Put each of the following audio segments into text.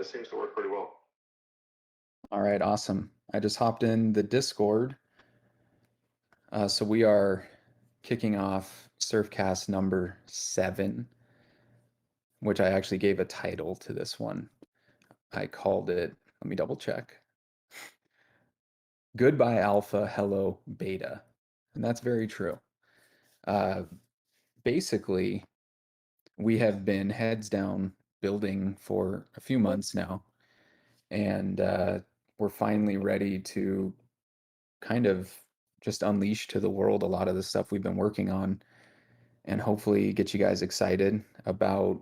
it seems to work pretty well. All right, awesome. I just hopped in the Discord. So we are kicking off SURFcast number 7, which I actually gave a title to this one. I called it, let me double check. Goodbye Alpha, Hello Beta. And that's very true. Uh, Basically, we have been heads down building for a few months now, and we're finally ready to kind of just unleash to the world a lot of the stuff we've been working on and hopefully get you guys excited about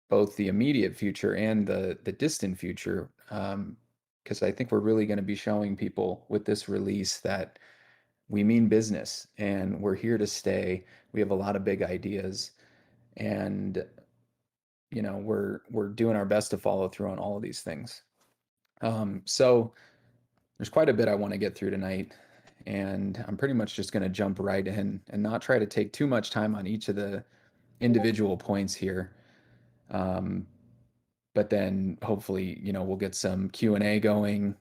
both the immediate future and the distant future. Because I think we're really going to be showing people with this release that we mean business and we're here to stay. We have a lot of big ideas, and we're doing our best to follow through on all of these things. So there's quite a bit I want to get through tonight, and I'm pretty much just going to jump right in and not try to take too much time on each of the individual points here. Um, but then hopefully, we'll get some Q&A going.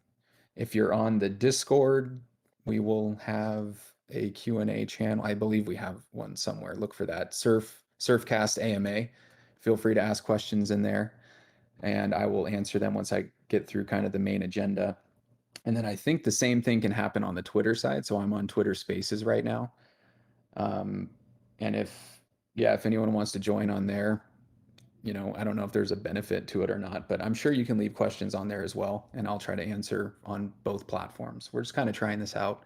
If you're on the Discord, we will have a Q&A channel. I believe we have one somewhere. Look for that. SURFcast AMA. Feel free to ask questions in there, and I will answer them once I get through kind of the main agenda. And then I think the same thing can happen on the Twitter side. So I'm on Twitter Spaces right now. Um, and if anyone wants to join on there, I don't know if there's a benefit to it or not, but I'm sure you can leave questions on there as well, and I'll try to answer on both platforms. We're just kind of trying this out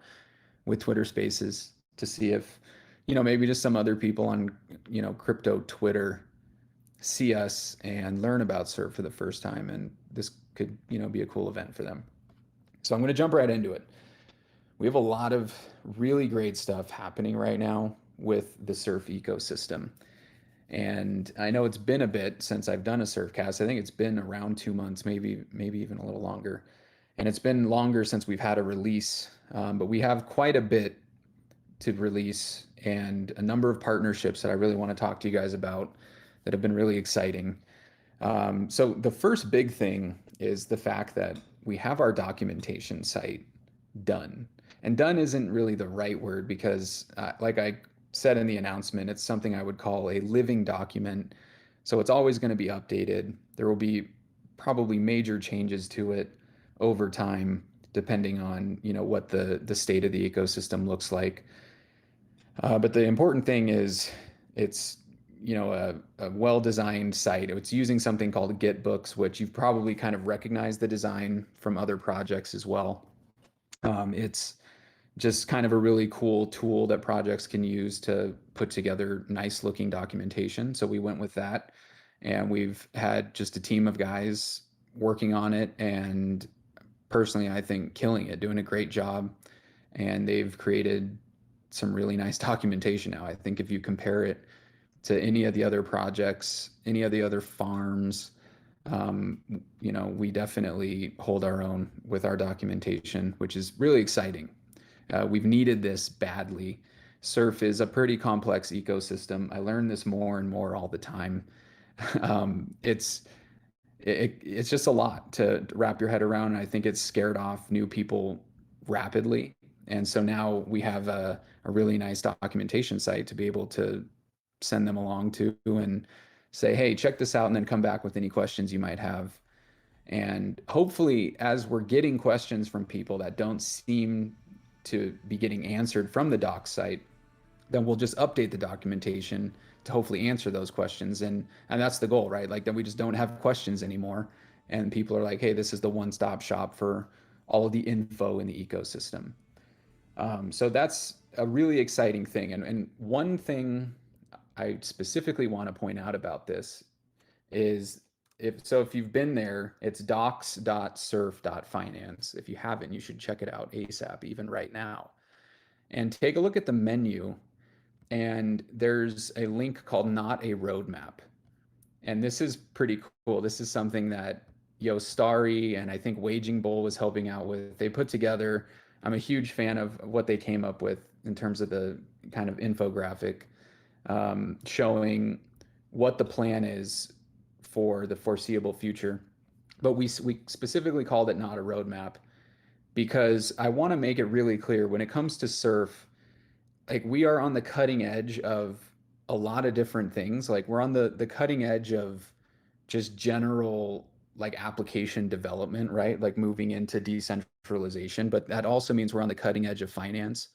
with Twitter Spaces to see if, maybe just some other people on, crypto Twitter see us and learn about Surf for the first time, and this could, be a cool event for them. So I'm going to jump right into it. We have a lot of really great stuff happening right now with the Surf ecosystem. And I know it's been a bit since I've done a SURFcast. I think it's been around 2 months, maybe even a little longer. And it's been longer since we've had a release, but we have quite a bit to release and a number of partnerships that I really want to talk to you guys about that have been really exciting. So the first big thing is the fact that we have our documentation site done. And done isn't really the right word because, like I said in the announcement, it's something I would call a living document. So it's always going to be updated. There will be probably major changes to it over time, depending on what the state of the ecosystem looks like. But the important thing is it's a well-designed site. It's using something called GitBooks, which you've probably kind of recognized the design from other projects as well. It's just kind of a really cool tool that projects can use to put together nice looking documentation. So we went with that, and we've had just a team of guys working on it, and personally I think killing it, doing a great job. And they've created some really nice documentation now. I think if you compare it to any of the other projects, any of the other farms, um, we definitely hold our own with our documentation, which is really exciting. We've needed this badly. Surf is a pretty complex ecosystem. I learn this more and more all the time. It's it's just a lot to wrap your head around. And I think it's scared off new people rapidly. And so now we have a really nice documentation site to be able to send them along to and say, hey, check this out, and then come back with any questions you might have. And hopefully, as we're getting questions from people that don't seem to be getting answered from the doc site, then we'll just update the documentation to hopefully answer those questions. And that's the goal, right? Like, then we just don't have questions anymore. And people are like, hey, this is the one-stop shop for all of the info in the ecosystem. So that's a really exciting thing. And one thing I specifically want to point out about this is if you've been there, it's docs.surf.finance. If you haven't, you should check it out ASAP, even right now. And take a look at the menu, and there's a link called Not a Roadmap. And this is pretty cool. This is something that Starry and I think Waging Bull was helping out with. They put together, I'm a huge fan of what they came up with in terms of the kind of infographic showing what the plan is for the foreseeable future. but we specifically called it not a roadmap because I want to make it really clear when it comes to surf, like we are on the cutting edge of a lot of different things. Like we're on the cutting edge of just general like application development, right? Like moving into decentralization, but that also means we're on the cutting edge of finance.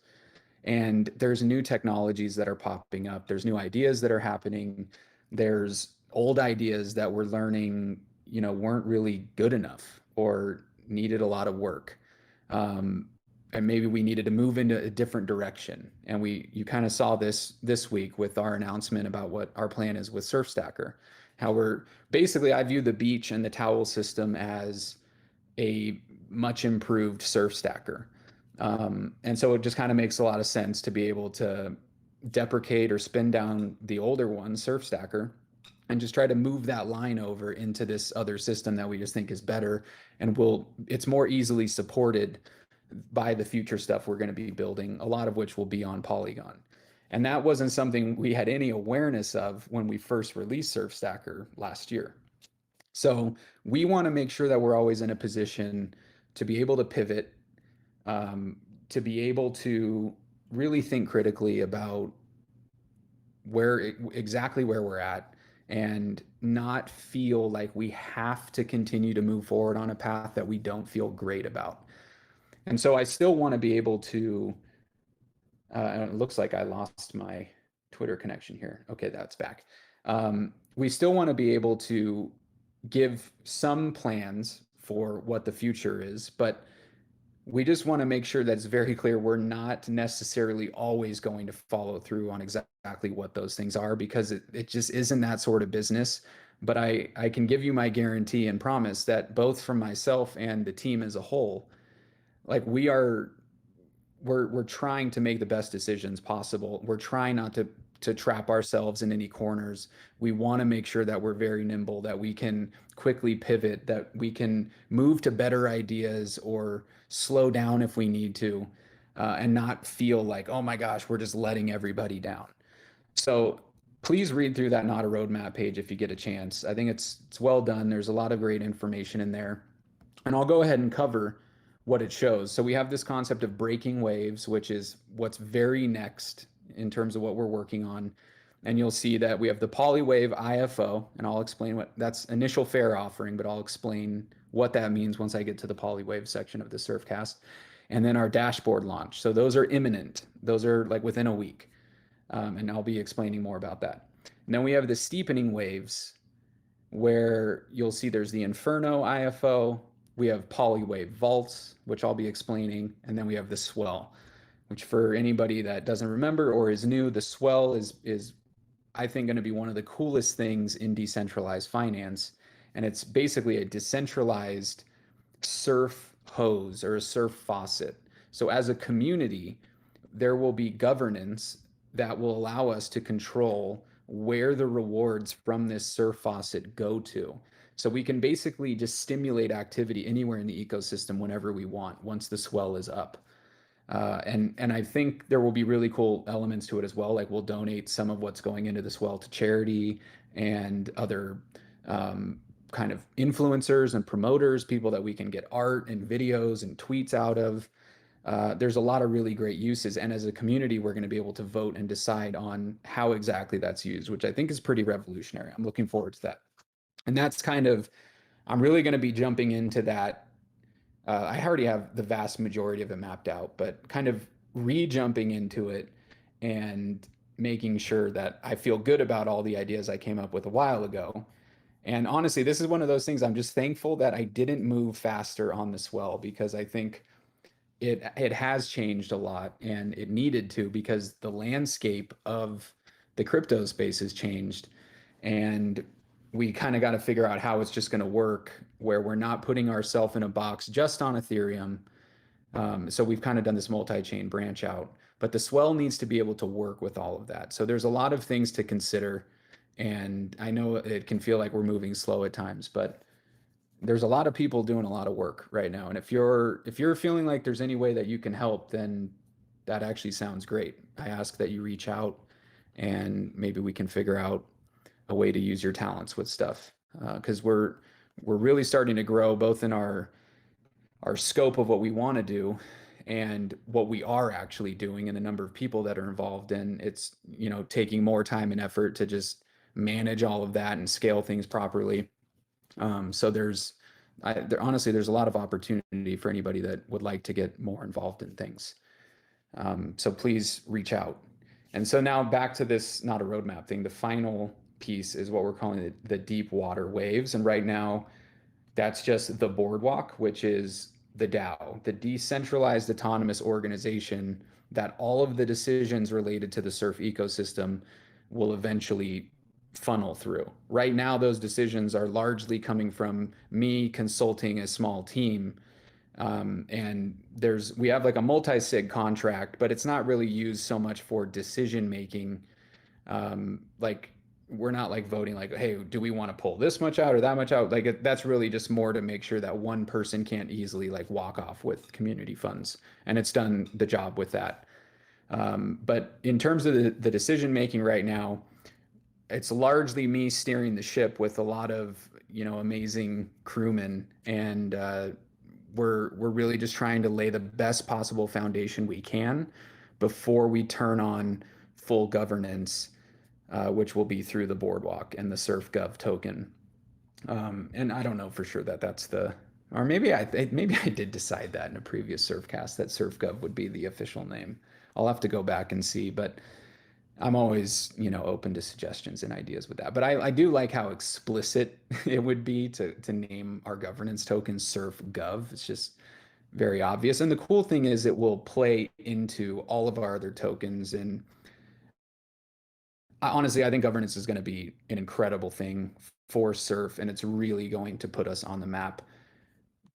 And there's new technologies that are popping up. There's new ideas that are happening. There's old ideas that we're learning, weren't really good enough or needed a lot of work. Um, and maybe we needed to move into a different direction. And you kind of saw this week with our announcement about what our plan is with SurfStacker. How we're basically, I view the beach and the towel system as a much improved surf stacker. And so it just kind of makes a lot of sense to be able to deprecate or spin down the older one, surf stacker, and just try to move that line over into this other system that we just think is better and it's more easily supported by the future stuff we're going to be building, a lot of which will be on Polygon. And that wasn't something we had any awareness of when we first released Surf Stacker last year. So we want to make sure that we're always in a position to be able to pivot, um, to be able to really think critically about exactly where we're at and not feel like we have to continue to move forward on a path that we don't feel great about. And so I still want to be able to, it looks like I lost my Twitter connection here. Okay, that's back. We still want to be able to give some plans for what the future is, but we just want to make sure that it's very clear we're not necessarily always going to follow through on exactly what those things are because it just isn't that sort of business. But I can give you my guarantee and promise that both from myself and the team as a whole, like we're trying to make the best decisions possible. We're trying not to trap ourselves in any corners. We want to make sure that we're very nimble, that we can quickly pivot, that we can move to better ideas or slow down if we need to, and not feel like, oh my gosh, we're just letting everybody down. So please read through that Not a Roadmap page if you get a chance. I think it's well done. There's a lot of great information in there. And I'll go ahead and cover what it shows. So we have this concept of breaking waves, which is what's very next in terms of what we're working on. And you'll see that we have the Polywave IFO, and I'll explain what that's initial fair offering, but I'll explain what that means once I get to the Polywave section of the SURFcast. And then our dashboard launch. So those are imminent. Those are like within a week. And I'll be explaining more about that. And then we have the steepening waves, where you'll see there's the Inferno IFO, we have Polywave Vaults, which I'll be explaining, and then we have the Swell, which for anybody that doesn't remember or is new, the Swell is I think going to be one of the coolest things in decentralized finance, and it's basically a decentralized surf hose or a surf faucet. So as a community, there will be governance that will allow us to control where the rewards from this surf faucet go to. So we can basically just stimulate activity anywhere in the ecosystem whenever we want once the swell is up. And I think there will be really cool elements to it as well. Like we'll donate some of what's going into the swell to charity and other kind of influencers and promoters, people that we can get art and videos and tweets out of. There's a lot of really great uses. And as a community, we're going to be able to vote and decide on how exactly that's used, which I think is pretty revolutionary. I'm looking forward to that. And that's kind of, I'm really going to be jumping into that. I already have the vast majority of it mapped out, but kind of re-jumping into it and making sure that I feel good about all the ideas I came up with a while ago. And honestly, this is one of those things I'm just thankful that I didn't move faster on the swell because I think it has changed a lot and it needed to because the landscape of the crypto space has changed and we kind of got to figure out how it's just going to work where we're not putting ourselves in a box just on Ethereum. So we've kind of done this multi-chain branch out, but the swell needs to be able to work with all of that. So there's a lot of things to consider, and I know it can feel like we're moving slow at times, but there's a lot of people doing a lot of work right now. And if you're feeling like there's any way that you can help, then that actually sounds great. I ask that you reach out and maybe we can figure out a way to use your talents with stuff. Because we're really starting to grow both in our scope of what we want to do and what we are actually doing and the number of people that are involved. And it's, taking more time and effort to just manage all of that and scale things properly. So honestly, there's a lot of opportunity for anybody that would like to get more involved in things. So please reach out. And so now back to this, not a roadmap thing. The final piece is what we're calling the deep water waves. And right now, that's just the boardwalk, which is the DAO, the decentralized autonomous organization that all of the decisions related to the surf ecosystem will eventually funnel through. Right now, those decisions are largely coming from me consulting a small team. And we have like a multi-sig contract, but it's not really used so much for decision making. Like we're not like voting like, hey, do we want to pull this much out or that much out? Like that's really just more to make sure that one person can't easily like walk off with community funds, and it's done the job with that. But in terms of the decision making right now, it's largely me steering the ship with a lot of amazing crewmen, and we're really just trying to lay the best possible foundation we can before we turn on full governance, which will be through the boardwalk and the SurfGov token. And I don't know for sure that that's or maybe I did decide that in a previous SurfCast that SurfGov would be the official name. I'll have to go back and see, but I'm always, open to suggestions and ideas with that. But I do like how explicit it would be to name our governance token SurfGov. It's just very obvious. And the cool thing is it will play into all of our other tokens. And honestly, I think governance is going to be an incredible thing for Surf, and it's really going to put us on the map,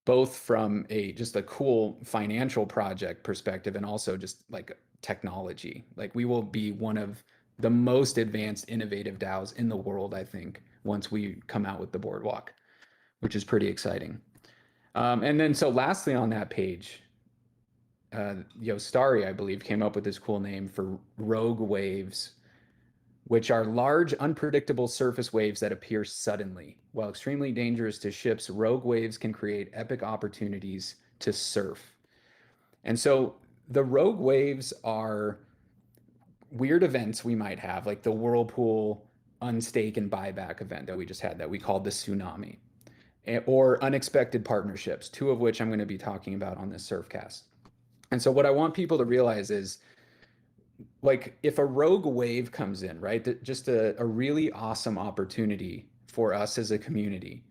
both from just a cool financial project perspective and also just like technology. Like we will be one of the most advanced innovative DAOs in the world, I think, once we come out with the boardwalk, which is pretty exciting. And then so lastly on that page, Yostari, I believe, came up with this cool name for rogue waves, which are large, unpredictable surface waves that appear suddenly. While extremely dangerous to ships, rogue waves can create epic opportunities to surf. And so the rogue waves are weird events we might have, like the whirlpool unstake and buyback event that we just had that we called the tsunami, or unexpected partnerships, two of which I'm going to be talking about on this SurfCast. And so what I want people to realize is, like, if a rogue wave comes in, right, just a really awesome opportunity for us as a community,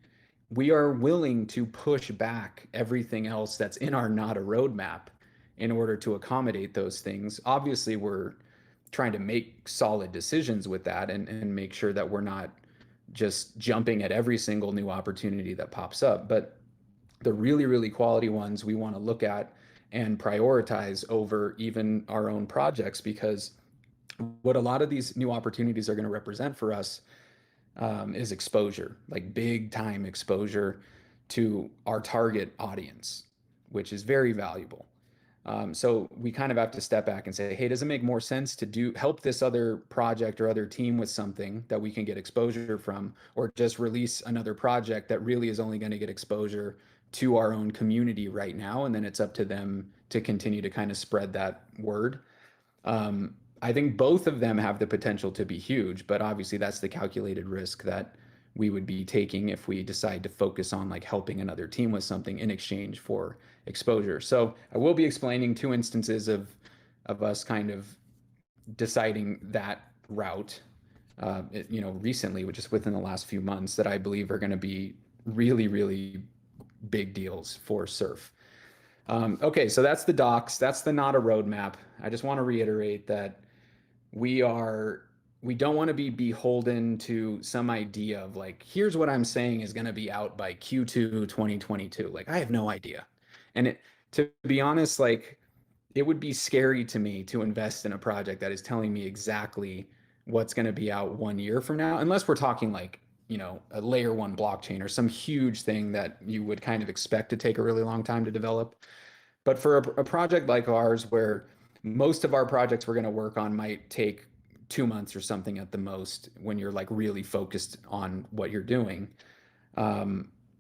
we are willing to push back everything else that's in our not a roadmap in order to accommodate those things. Obviously, we're trying to make solid decisions with that and make sure that we're not just jumping at every single new opportunity that pops up. But the really, really quality ones we want to look at and prioritize over even our own projects, because what a lot of these new opportunities are going to represent for us is exposure, like big time exposure to our target audience, which is very valuable. So we kind of have to step back and say, hey, does it make more sense to help this other project or other team with something that we can get exposure from, or just release another project that really is only going to get exposure to our own community right now, and then it's up to them to continue to kind of spread that word. I think both of them have the potential to be huge, but obviously that's the calculated risk that we would be taking if we decide to focus on like helping another team with something in exchange for exposure. So I will be explaining two instances of us kind of deciding that route, recently, which is within the last few months, that I believe are going to be really, really big deals for Surf. Okay, so that's the docs. That's the not a roadmap. I just want to reiterate that we don't want to be beholden to some idea of like, here's what I'm saying is going to be out by Q2 2022. Like, I have no idea. And to be honest, like, it would be scary to me to invest in a project that is telling me exactly what's going to be out 1 year from now, unless we're talking like, a layer one blockchain or some huge thing that you would kind of expect to take a really long time to develop. But for a project like ours, where most of our projects we're going to work on might take 2 months or something at the most, when you're like really focused on what you're doing,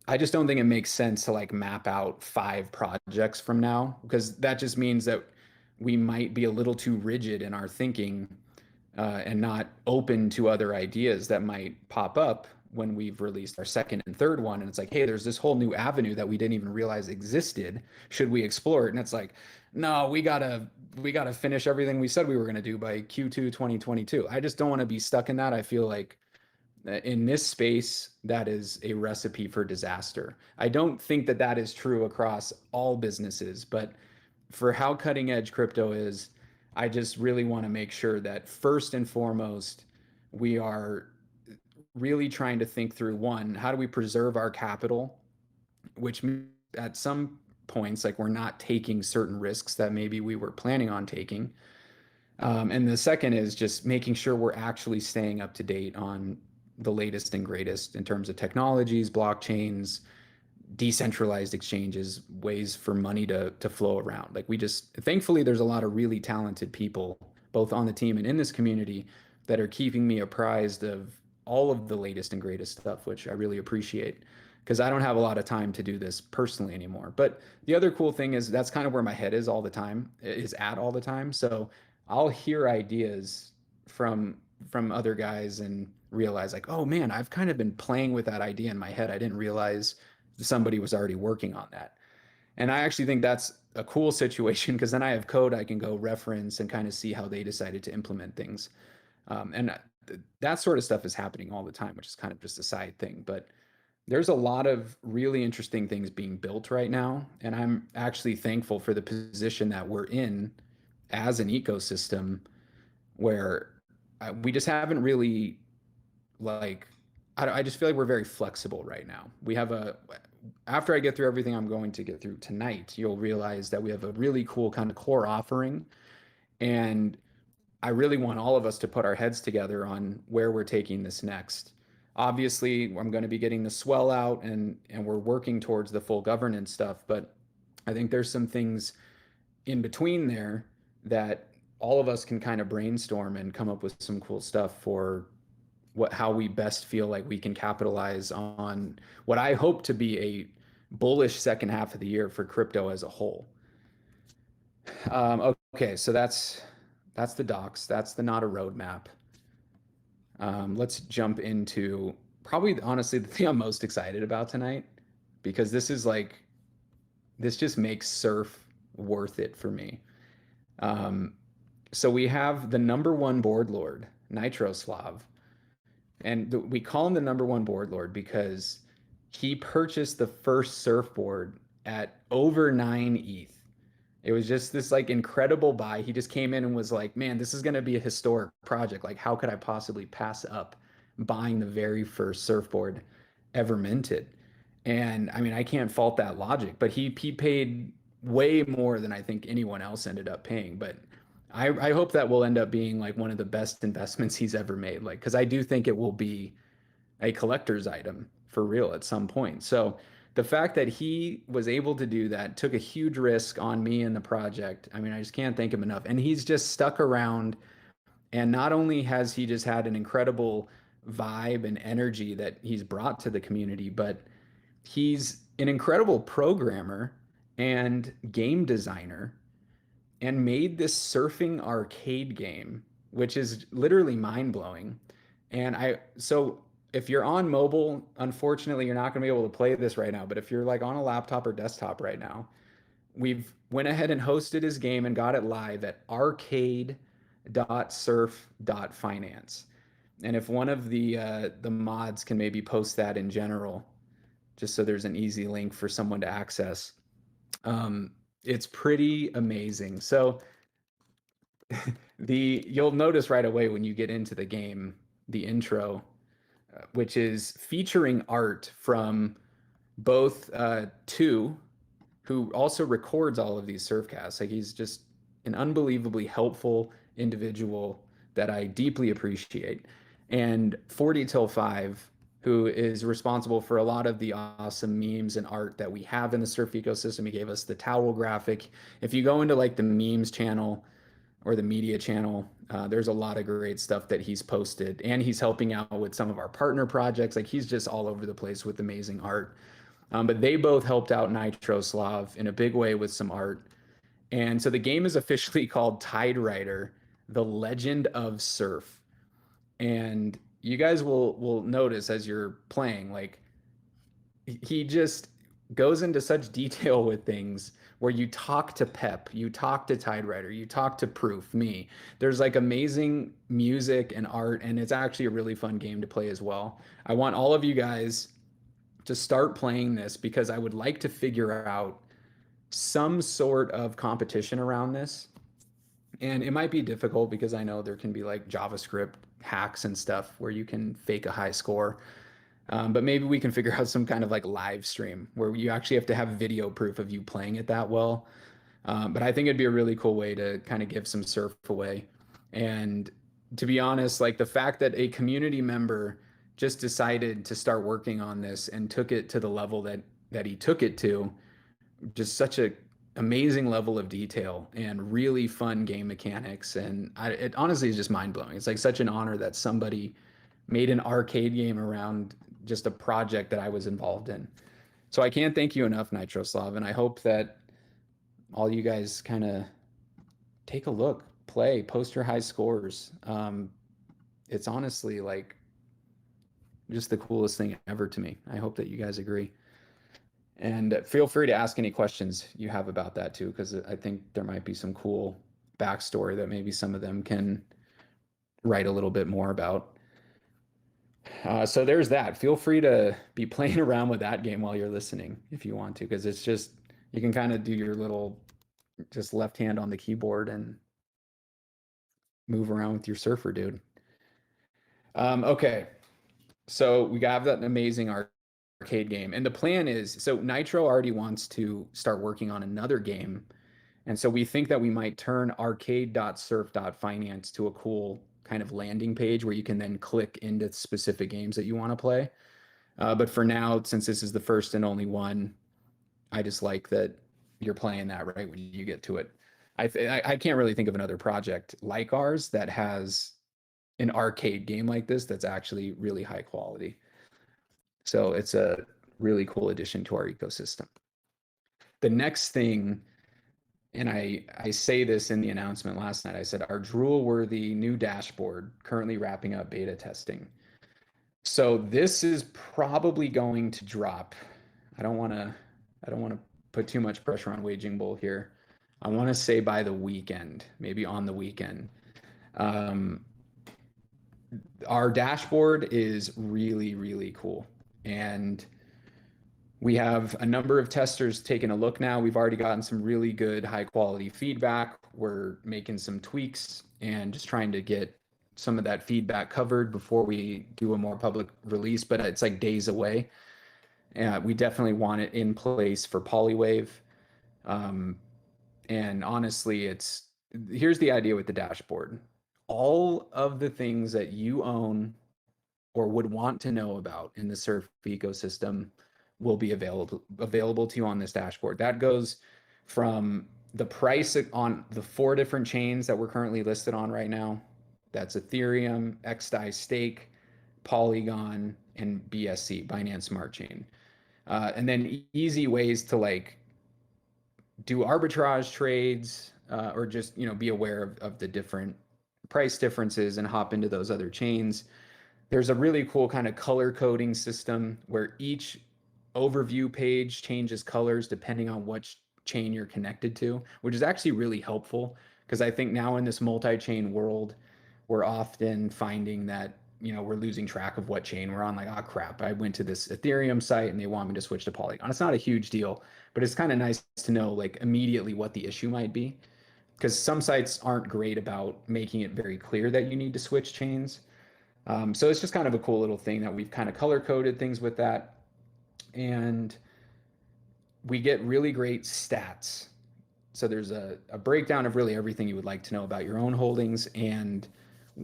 I just don't think it makes sense to like map out 5 projects from now because that just means that we might be a little too rigid in our thinking and not open to other ideas that might pop up when we've released our second and third one. And it's like, hey, there's this whole new avenue that we didn't even realize existed. Should we explore it? And it's like, no, we gotta finish everything we said we were gonna do by Q2 2022. I just don't want to be stuck in that. I feel like in this space, that is a recipe for disaster. I don't think that that is true across all businesses, but for how cutting edge crypto is, I just really want to make sure that first and foremost, we are really trying to think through one, how do we preserve our capital, which at some points, like we're not taking certain risks that maybe we were planning on taking. And the second is just making sure we're actually staying up to date on the latest and greatest in terms of technologies, blockchains, decentralized exchanges, ways for money to flow around. Like we just thankfully there's a lot of really talented people both on the team and in this community that are keeping me apprised of all of the latest and greatest stuff, which I really appreciate because I don't have a lot of time to do this personally anymore. But the other cool thing is that's kind of where my head is all the time, is at all the time. So I'll hear ideas from from other guys and realize like, oh man, I've kind of been playing with that idea in my head. I didn't realize somebody was already working on that. And I actually think that's a cool situation because then I have code I can go reference and kind of see how they decided to implement things. And that sort of stuff is happening all the time, which is kind of just a side thing. But there's a lot of really interesting things being built right now. And I'm actually thankful for the position that we're in as an ecosystem where we just haven't really like I just feel like we're very flexible right now. We have a after I get through everything I'm going to get through tonight, you'll realize that we have a really cool kind of core offering. And I really want all of us to put our heads together on where we're taking this next. Obviously, I'm going to be getting the swell out and we're working towards the full governance stuff, but I think there's some things in between there that all of us can kind of brainstorm and come up with some cool stuff for what how we best feel like we can capitalize on what I hope to be a bullish second half of the year for crypto as a whole. Okay, so that's the docs. That's the not a roadmap. Let's jump into probably honestly the thing I'm most excited about tonight because this is like this just makes surf worth it for me. Um, so we have the number one board lord, Nitroslav, and we call him the number one board lord because he purchased the first surfboard at over 9 ETH. It was just this like incredible buy. He just came in and was like, man, this is going to be a historic project. Like, how could I possibly pass up buying the very first surfboard ever minted? And I mean, I can't fault that logic, but he paid way more than I think anyone else ended up paying. But I hope that will end up being like one of the best investments he's ever made. Like, because I do think it will be a collector's item for real at some point. So the fact that he was able to do that took a huge risk on me and the project. I mean, I just can't thank him enough. And he's just stuck around. And not only has he just had an incredible vibe and energy that he's brought to the community, but he's an incredible programmer and game designer and made this surfing arcade game, which is literally mind blowing. And so if you're on mobile, unfortunately, you're not going to be able to play this right now. But if you're like on a laptop or desktop right now, we've went ahead and hosted his game and got it live at arcade.surf.finance. And if one of the mods can maybe post that in general, just so there's an easy link for someone to access, it's pretty amazing. So the you'll notice right away when you get into the game, the intro, which is featuring art from both two, who also records all of these surfcasts. Like he's just an unbelievably helpful individual that I deeply appreciate. And 40 till 5, who is responsible for a lot of the awesome memes and art that we have in the surf ecosystem. He gave us the towel graphic. If you go into like the memes channel or the media channel. There's a lot of great stuff that he's posted, and he's helping out with some of our partner projects. Like he's just all over the place with amazing art. But they both helped out Nitroslav in a big way with some art. And so the game is officially called Tide Rider: The Legend of Surf. And you guys will notice as you're playing, like he just goes into such detail with things where you talk to Pep, you talk to Tide Rider, you talk to Proof, me. There's like amazing music and art, and it's actually a really fun game to play as well. I want all of you guys to start playing this because I would like to figure out some sort of competition around this. And it might be difficult because I know there can be like JavaScript hacks and stuff where you can fake a high score. But maybe we can figure out some kind of like live stream where you actually have to have video proof of you playing it that well. But I think it'd be a really cool way to kind of give some surf away. And to be honest, like the fact that a community member just decided to start working on this and took it to the level that he took it to, just such a amazing level of detail and really fun game mechanics. And it honestly is just mind blowing. It's like such an honor that somebody made an arcade game around just a project that I was involved in. So I can't thank you enough, Nitroslav, and I hope that all you guys kind of take a look, play, post your high scores. It's honestly like just the coolest thing ever to me. I hope that you guys agree. And feel free to ask any questions you have about that too, because I think there might be some cool backstory that maybe some of them can write a little bit more about. So there's that. Feel free to be playing around with that game while you're listening if you want to, because it's just you can kind of do your little just left hand on the keyboard and move around with your surfer, dude. Okay, so we have that amazing arcade game, and the plan is so Nitro already wants to start working on another game, and so we think that we might turn arcade.surf.finance to a cool kind of landing page where you can then click into specific games that you want to play. But for now, since this is the first and only one, I just like that you're playing that right when you get to it. I can't really think of another project like ours that has an arcade game like this that's actually really high quality. So it's a really cool addition to our ecosystem. The next thing, and I say this in the announcement last night, I said our drool-worthy new dashboard currently wrapping up beta testing. So this is probably going to drop. I don't want to put too much pressure on Waging Bull here. I want to say by the weekend, maybe on the weekend. Um, our dashboard is really, really cool. And we have a number of testers taking a look now. We've already gotten some really good high quality feedback. We're making some tweaks and just trying to get some of that feedback covered before we do a more public release, but it's like days away. We definitely want it in place for Polywave. Um, and honestly, here's the idea with the dashboard. All of the things that you own or would want to know about in the surf ecosystem will be available to you on this dashboard. That goes from the price on the 4 different chains that we're currently listed on right now. That's Ethereum, XDAI Stake, Polygon, and BSC, Binance Smart Chain. And then easy ways to like do arbitrage trades or just be aware of the different price differences and hop into those other chains. There's a really cool kind of color coding system where each overview page changes colors depending on which chain you're connected to, which is actually really helpful because I think now in this multi-chain world, we're often finding that we're losing track of what chain we're on. Like, oh crap, I went to this Ethereum site and they want me to switch to Polygon. It's not a huge deal, but it's kind of nice to know like immediately what the issue might be because some sites aren't great about making it very clear that you need to switch chains. So it's just kind of a cool little thing that we've kind of color coded things with that. And we get really great stats. So there's a breakdown of really everything you would like to know about your own holdings. And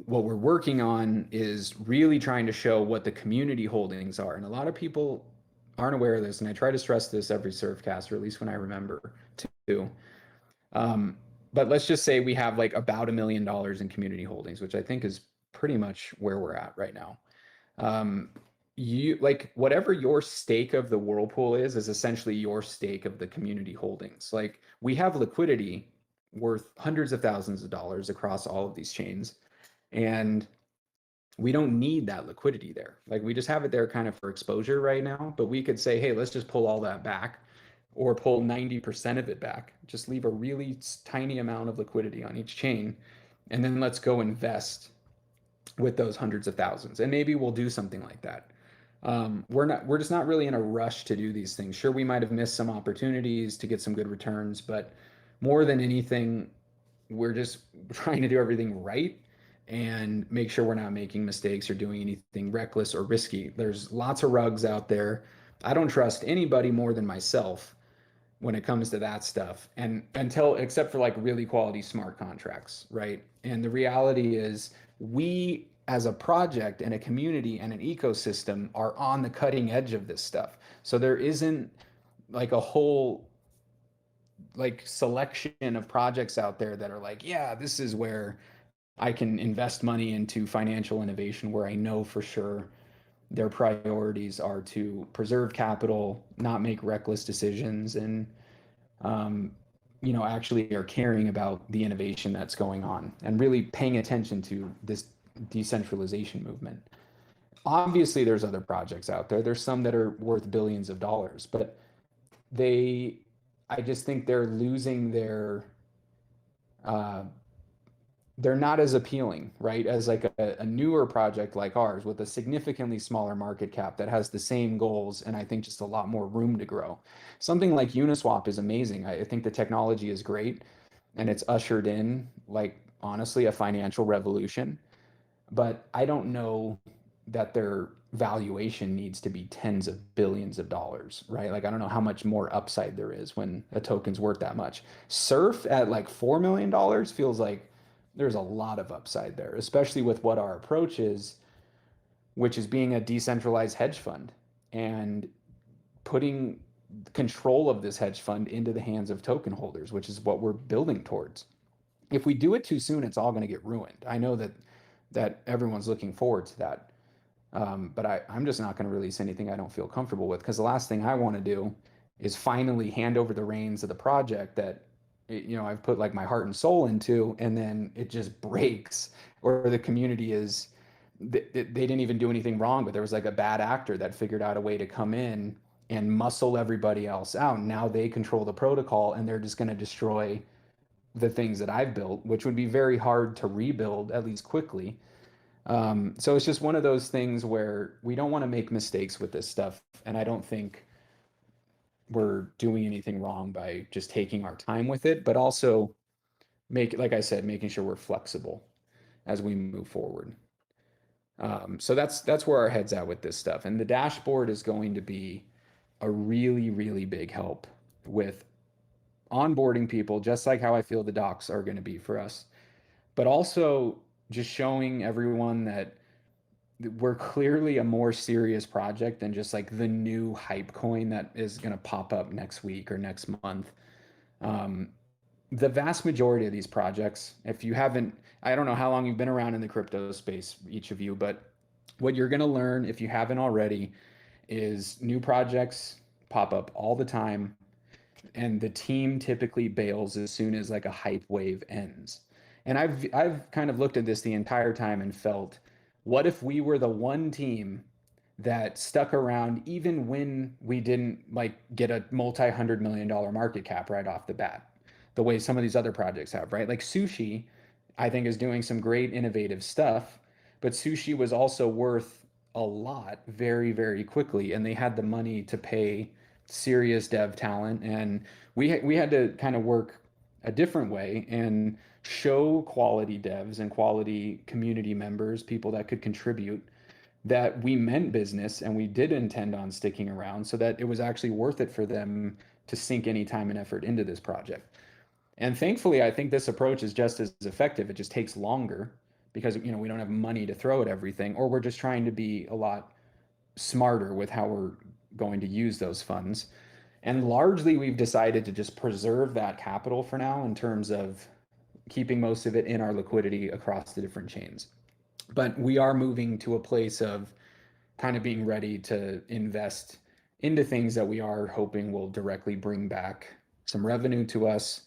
what we're working on is really trying to show what the community holdings are. And a lot of people aren't aware of this. And I try to stress this every SURFcast, or at least when I remember to. Um, but let's just say we have like about $1 million in community holdings, which I think is pretty much where we're at right now. Um, You like whatever your stake of the whirlpool is essentially your stake of the community holdings. Like we have liquidity worth hundreds of thousands of dollars across all of these chains, and we don't need that liquidity there. Like we just have it there kind of for exposure right now, but we could say, hey, let's just pull all that back or pull 90% of it back. Just leave a really tiny amount of liquidity on each chain, and then let's go invest with those hundreds of thousands. And maybe we'll do something like that. We're just not really in a rush to do these things. Sure, we might have missed some opportunities to get some good returns, but more than anything, we're just trying to do everything right and make sure we're not making mistakes or doing anything reckless or risky. There's lots of rugs out there. I don't trust anybody more than myself when it comes to that stuff. And until, except for like really quality smart contracts, right? And the reality is, we as a project and a community and an ecosystem are on the cutting edge of this stuff. So there isn't like a whole like selection of projects out there that are like, yeah, this is where I can invest money into financial innovation, where I know for sure their priorities are to preserve capital, not make reckless decisions, and um, actually are caring about the innovation that's going on and really paying attention to this decentralization movement. Obviously, there's other projects out there. There's some that are worth billions of dollars, but they, I just think uh, they're not as appealing, right? As like a newer project like ours with a significantly smaller market cap that has the same goals and I think just a lot more room to grow. Something like Uniswap is amazing. I think the technology is great and it's ushered in, like, honestly, a financial revolution. But I don't know that their valuation needs to be tens of billions of dollars, right? Like, I don't know how much more upside there is when a token's worth that much. Surf at like $4 million feels like there's a lot of upside there, especially with what our approach is, which is being a decentralized hedge fund and putting control of this hedge fund into the hands of token holders, which is what we're building towards. If we do it too soon, it's all going to get ruined. I know that everyone's looking forward to that. But I'm just not going to release anything I don't feel comfortable with, because the last thing I want to do is finally hand over the reins of the project that I've put like my heart and soul into, and then it just breaks, or the community is they didn't even do anything wrong, but there was like a bad actor that figured out a way to come in and muscle everybody else out. Now they control the protocol, and they're just going to destroy the things that I've built, which would be very hard to rebuild, at least quickly. So it's just one of those things where we don't want to make mistakes with this stuff. And I don't think we're doing anything wrong by just taking our time with it, but also like I said, making sure we're flexible as we move forward. So that's where our head's at with this stuff. And the dashboard is going to be a really, really big help with onboarding people, just like how I feel the docs are going to be for us, but also just showing everyone that we're clearly a more serious project than just like the new hype coin that is going to pop up next week or next month. Um, the vast majority of these projects, if you haven't, I don't know how long you've been around in the crypto space, each of you, but what you're going to learn, if you haven't already, is new projects pop up all the time, and the team typically bails as soon as like a hype wave ends. And I've kind of looked at this the entire time and felt, what if we were the one team that stuck around even when we didn't like get a multi-$100 million market cap right off the bat, the way some of these other projects have, right? Like Sushi, I think is doing some great innovative stuff, but Sushi was also worth a lot very, very quickly, and they had the money to pay serious dev talent, and we had to kind of work a different way and show quality devs and quality community members, people that could contribute, that we meant business and we did intend on sticking around, so that it was actually worth it for them to sink any time and effort into this project. And thankfully, I think this approach is just as effective. It just takes longer because we don't have money to throw at everything, or we're just trying to be a lot smarter with how we're going to use those funds. And largely, we've decided to just preserve that capital for now in terms of keeping most of it in our liquidity across the different chains. But we are moving to a place of kind of being ready to invest into things that we are hoping will directly bring back some revenue to us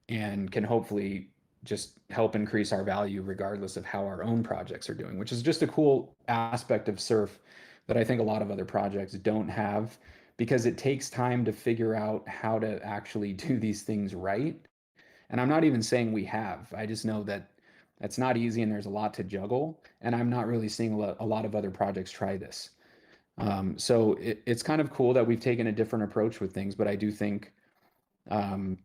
and can hopefully just help increase our value regardless of how our own projects are doing, which is just a cool aspect of surf that I think a lot of other projects don't have because it takes time to figure out how to actually do these things right. And I'm not even saying we have. I just know that it's not easy and there's a lot to juggle. And I'm not really seeing a lot of other projects try this. It's kind of cool that we've taken a different approach with things, but I do think um,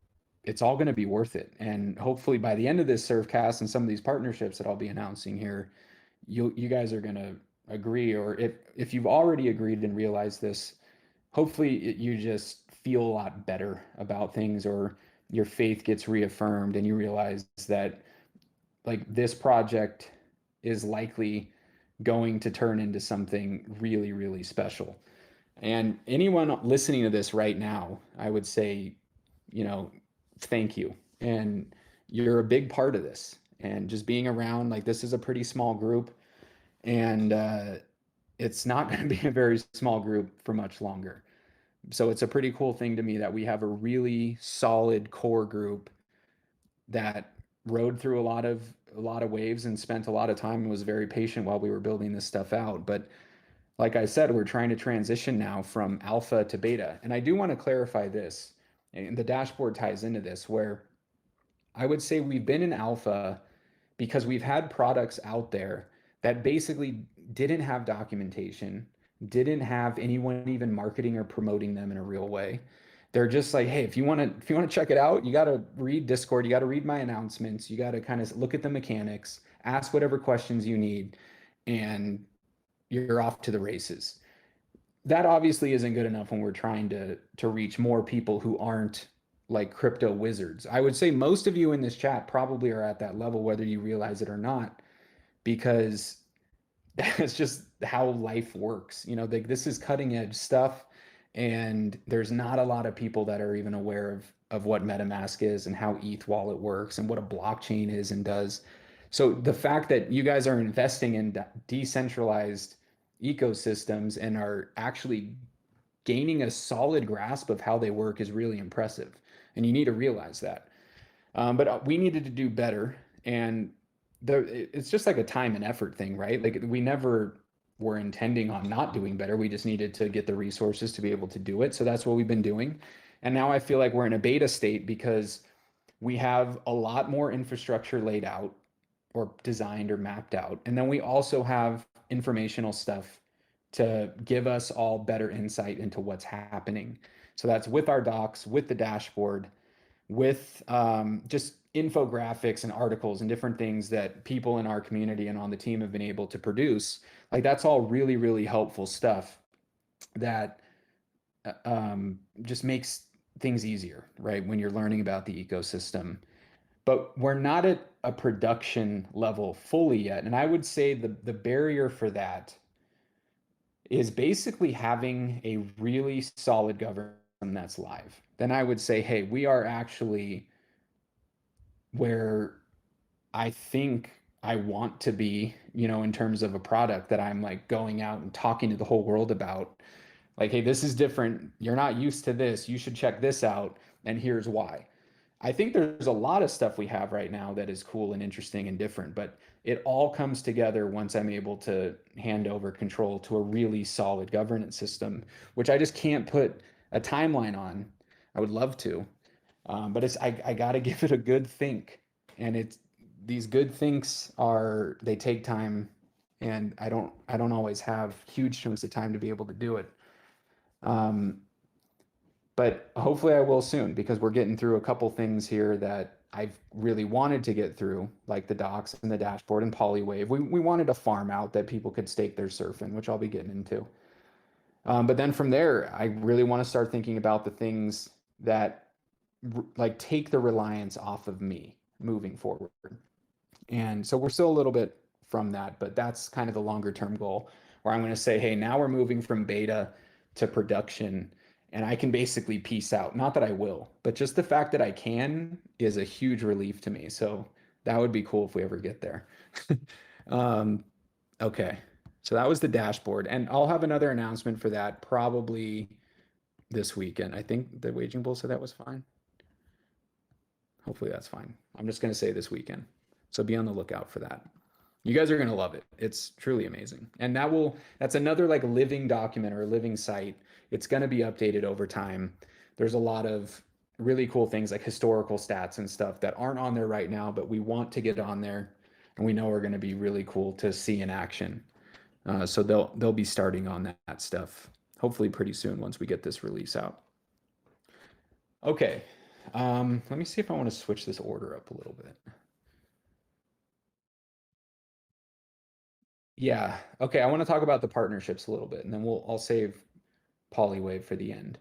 it's all going to be worth it. And hopefully by the end of this SURFcast and some of these partnerships that I'll be announcing here, you guys are going to agree, or if you've already agreed and realized this, hopefully you just feel a lot better about things, or your faith gets reaffirmed and you realize that like this project is likely going to turn into something really, really special. And anyone listening to this right now, I would say, you know, thank you. And you're a big part of this. And just being around, like, this is a pretty small group. And it's not going to be a very small group for much longer. So it's a pretty cool thing to me that we have a really solid core group that rode through a lot of waves and spent a lot of time and was very patient while we were building this stuff out. But like I said, we're trying to transition now from alpha to beta. And I do want to clarify this, and the dashboard ties into this, where I would say we've been in alpha because we've had products out there that basically didn't have documentation, didn't have anyone even marketing or promoting them in a real way. They're just like, hey, if you want to check it out, you got to read Discord, you got to read my announcements, you got to kind of look at the mechanics, ask whatever questions you need, and you're off to the races. That obviously isn't good enough when we're trying to reach more people who aren't like crypto wizards. I would say most of you in this chat probably are at that level, whether you realize it or not, because it's just how life works. Like this is cutting edge stuff, and there's not a lot of people that are even aware of what MetaMask is and how ETH wallet works and what a blockchain is and does. So the fact that you guys are investing in decentralized ecosystems and are actually gaining a solid grasp of how they work is really impressive. And you need to realize that. But we needed to do better. And it's just like a time and effort thing, right? Like we never were intending on not doing better. We just needed to get the resources to be able to do it. So that's what we've been doing. And now I feel like we're in a beta state because we have a lot more infrastructure laid out or designed or mapped out. And then we also have informational stuff to give us all better insight into what's happening. So that's with our docs, with the dashboard, with just infographics and articles and different things that people in our community and on the team have been able to produce. Like that's all really, really helpful stuff that just makes things easier, right? When you're learning about the ecosystem. But we're not at a production level fully yet. And I would say the barrier for that is basically having a really solid governance that's live. Then I would say, hey, we are actually where I think I want to be, in terms of a product that I'm like going out and talking to the whole world about. Like, hey, this is different. You're not used to this. You should check this out. And here's why. I think there's a lot of stuff we have right now that is cool and interesting and different, but it all comes together once I'm able to hand over control to a really solid governance system, which I just can't put a timeline on. I would love to, but I got to give it a good think, and it's these good thinks they take time, and I don't always have huge chunks of time to be able to do it. Um, but hopefully I will soon because we're getting through a couple things here that I've really wanted to get through, like the docs and the dashboard and Polywave. We wanted a farm out that people could stake their surf in, which I'll be getting into. But then from there, I really want to start thinking about the things that like take the reliance off of me moving forward. And so we're still a little bit from that, but that's kind of the longer term goal where I'm going to say, hey, now we're moving from beta to production and I can basically peace out. Not that I will, but just the fact that I can is a huge relief to me. So that would be cool if we ever get there. um, okay. So that was the dashboard, and I'll have another announcement for that probably this weekend. I think the Waging Bull said that was fine. Hopefully that's fine. I'm just going to say this weekend. So be on the lookout for that. You guys are going to love it. It's truly amazing. And that's another like living document or a living site. It's going to be updated over time. There's a lot of really cool things like historical stats and stuff that aren't on there right now, but we want to get on there and we know are going to be really cool to see in action. So they'll be starting on that stuff hopefully pretty soon once we get this release out. Okay. Let me see if I want to switch this order up a little bit. Yeah. Okay. I want to talk about the partnerships a little bit, and then I'll save Polywave for the end.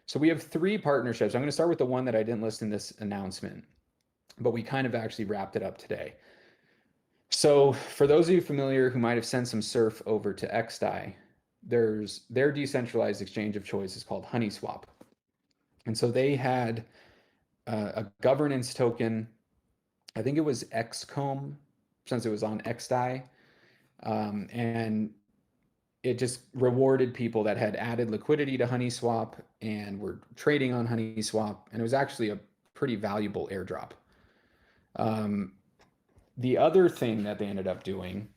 So we have three partnerships. I'm going to start with the one that I didn't list in this announcement, but we kind of actually wrapped it up today. So for those of you familiar who might have sent some surf over to XDAI, their decentralized exchange of choice is called HoneySwap. And so they had a governance token. I think it was XCOM, since it was on XDAI. And it just rewarded people that had added liquidity to HoneySwap and were trading on HoneySwap. And it was actually a pretty valuable airdrop. Um, the other thing that they ended up doing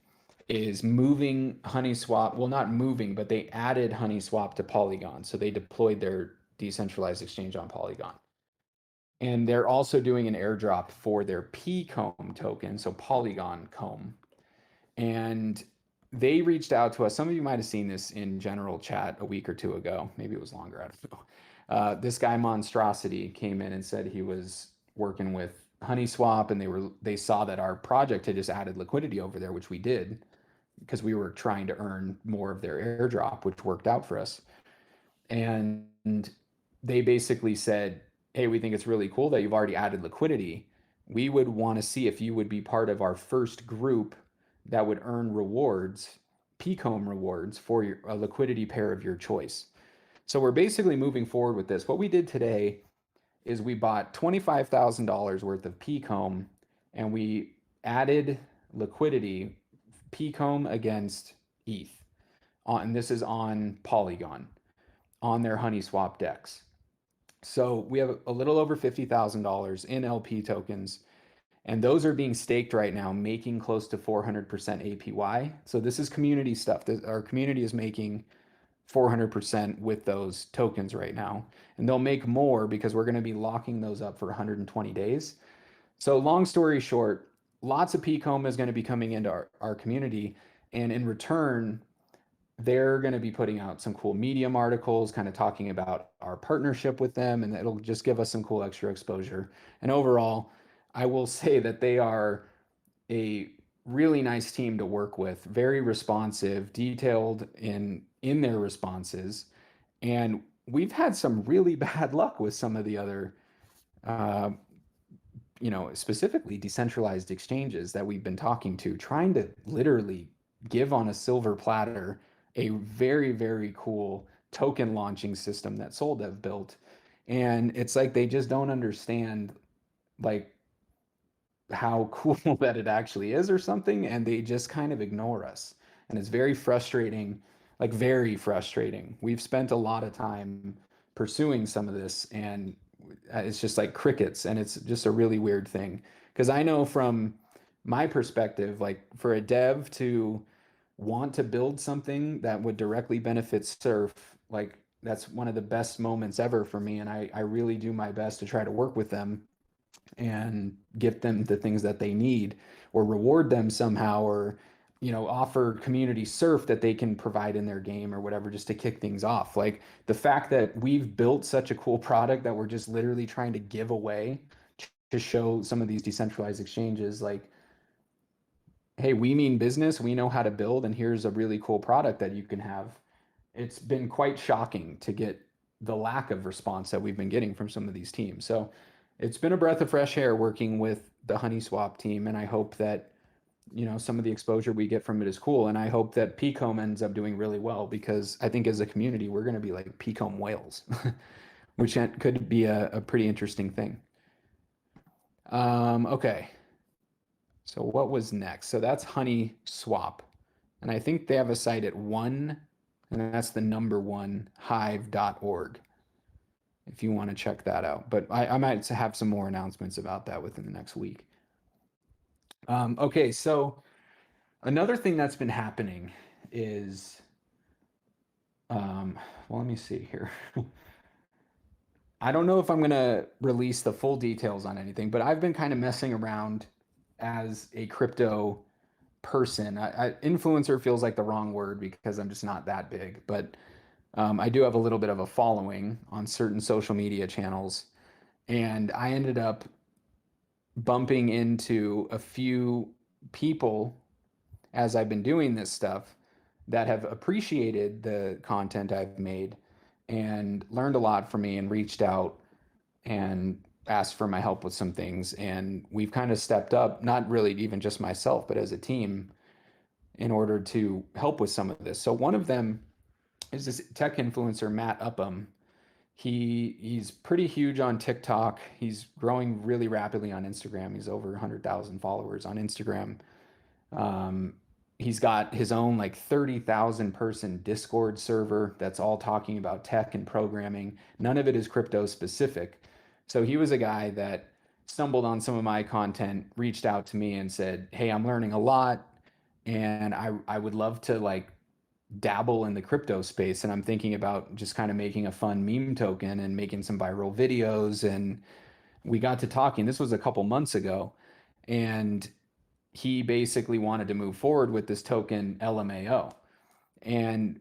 is moving HoneySwap. Well, not moving, but they added HoneySwap to Polygon. So they deployed their decentralized exchange on Polygon. And they're also doing an airdrop for their PComb token, so Polygon Comb. And they reached out to us. Some of you might have seen this in general chat a week or two ago. Maybe it was longer. I don't know. This guy Monstrosity came in and said he was working with HoneySwap, and they saw that our project had just added liquidity over there, which we did because we were trying to earn more of their airdrop, which worked out for us. And they basically said, hey, we think it's really cool that you've already added liquidity. We would want to see if you would be part of our first group that would earn rewards, PComb rewards for a liquidity pair of your choice. So we're basically moving forward with this. What we did today is we bought $25,000 worth of PComb and we added liquidity PComb against ETH. And this is on Polygon on their HoneySwap DEX. So we have a little over $50,000 in LP tokens, and those are being staked right now, making close to 400% APY. So this is community stuff. Our community is making 400% with those tokens right now, and they'll make more because we're going to be locking those up for 120 days. So long story short, lots of PComb is going to be coming into our community, and in return, they're going to be putting out some cool Medium articles kind of talking about our partnership with them, and it'll just give us some cool extra exposure. And overall, I will say that they are a really nice team to work with, very responsive, detailed in their responses. And we've had some really bad luck with some of the other uh, specifically decentralized exchanges that we've been talking to, trying to literally give on a silver platter a very, very cool token launching system that Soldev built. And it's like they just don't understand like how cool that it actually is or something, and they just kind of ignore us. And it's very frustrating, like very frustrating. We've spent a lot of time pursuing some of this, and it's just like crickets, and it's just a really weird thing. Because I know from my perspective, like for a dev to want to build something that would directly benefit Surf, like that's one of the best moments ever for me. And I really do my best to try to work with them and get them the things that they need or reward them somehow or offer community surf that they can provide in their game or whatever just to kick things off. Like the fact that we've built such a cool product that we're just literally trying to give away to show some of these decentralized exchanges like, hey, we mean business, we know how to build, and here's a really cool product that you can have. It's been quite shocking to get the lack of response that we've been getting from some of these teams. So it's been a breath of fresh air working with the HoneySwap team, and I hope that some of the exposure we get from it is cool, and I hope that PComb ends up doing really well because I think as a community we're going to be like PComb whales, which could be a pretty interesting thing. Okay, so what was next? So that's HoneySwap. And I think they have a site at one, and that's the number one hive.org if you want to check that out. But I might have some more announcements about that within the next week. Okay, so another thing that's been happening is, well, let me see here. I don't know if I'm going to release the full details on anything, but I've been kind of messing around as a crypto person. Influencer feels like the wrong word because I'm just not that big, but I do have a little bit of a following on certain social media channels. And I ended up bumping into a few people as I've been doing this stuff that have appreciated the content I've made and learned a lot from me and reached out and asked for my help with some things. And we've kind of stepped up, not really even just myself, but as a team in order to help with some of this. So one of them is this tech influencer, Matt Upham. He's pretty huge on TikTok. He's growing really rapidly on Instagram. He's over 100,000 followers on Instagram. Um, he's got his own like 30,000 person Discord server that's all talking about tech and programming. None of it is crypto specific. So he was a guy that stumbled on some of my content, reached out to me and said, "Hey, I'm learning a lot and I would love to like dabble in the crypto space, and I'm thinking about just kind of making a fun meme token and making some viral videos." And we got to talking. This was a couple months ago, and he basically wanted to move forward with this token LMAO. And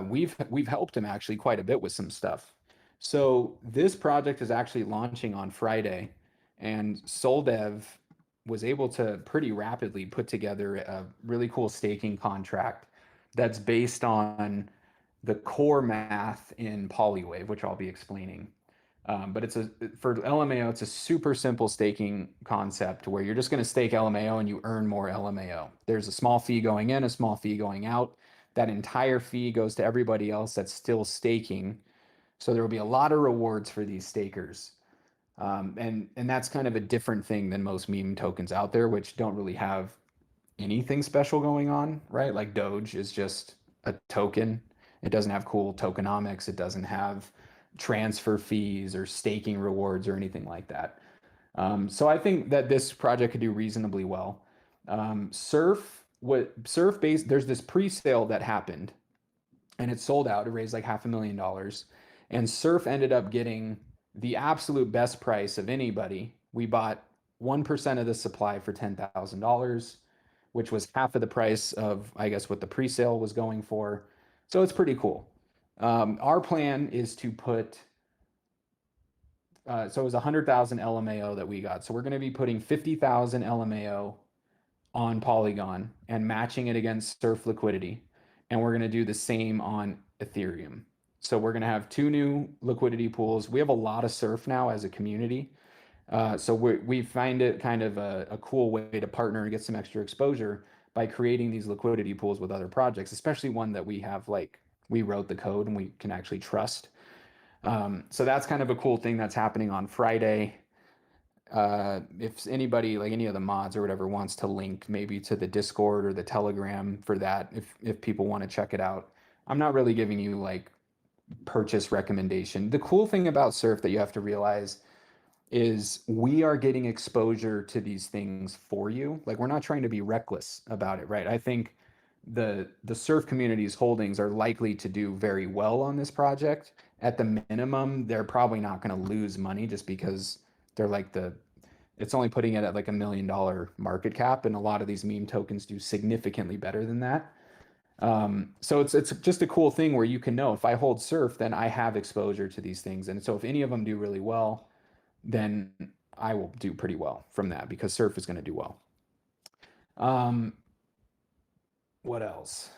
we've helped him actually quite a bit with some stuff. So this project is actually launching on Friday, and SolDev was able to pretty rapidly put together a really cool staking contract that's based on the core math in Polywave, which I'll be explaining. But it's a for LMAO, it's a super simple staking concept where you're just going to stake LMAO and you earn more LMAO. There's a small fee going in, a small fee going out. That entire fee goes to everybody else that's still staking. So there will be a lot of rewards for these stakers. And that's kind of a different thing than most meme tokens out there, which don't really have anything special going on, right? Like Doge is just a token. It doesn't have cool tokenomics. It doesn't have transfer fees or staking rewards or anything like that. So I think that this project could do reasonably well. Surf based, there's this pre-sale that happened and it sold out. It raised like $500,000. And Surf ended up getting the absolute best price of anybody. We bought 1% of the supply for $10,000, which was half of the price of, I guess, what the pre-sale was going for. So it's pretty cool. Our plan is to put, so it was 100,000 LMAO that we got. So we're going to be putting 50,000 LMAO on Polygon and matching it against Surf liquidity. And we're going to do the same on Ethereum. So we're going to have two new liquidity pools. We have a lot of Surf now as a community. So we find it kind of a cool way to partner and get some extra exposure by creating these liquidity pools with other projects, especially one that we have like we wrote the code and we can actually trust. So that's kind of a cool thing that's happening on Friday. If anybody, like any of the mods or whatever, wants to link maybe to the Discord or the Telegram for that, if people want to check it out. I'm not really giving you like purchase recommendation. The cool thing about Surf that you have to realize is we are getting exposure to these things for you. Like we're not trying to be reckless about it, right? I think the Surf community's holdings are likely to do very well on this project. At the minimum, they're probably not going to lose money just because they're like it's only putting it at like $1 million market cap, and a lot of these meme tokens do significantly better than that. So it's just a cool thing where you can know if I hold Surf, then I have exposure to these things, and so if any of them do really well, then I will do pretty well from that because Surf is going to do well. Um, what else?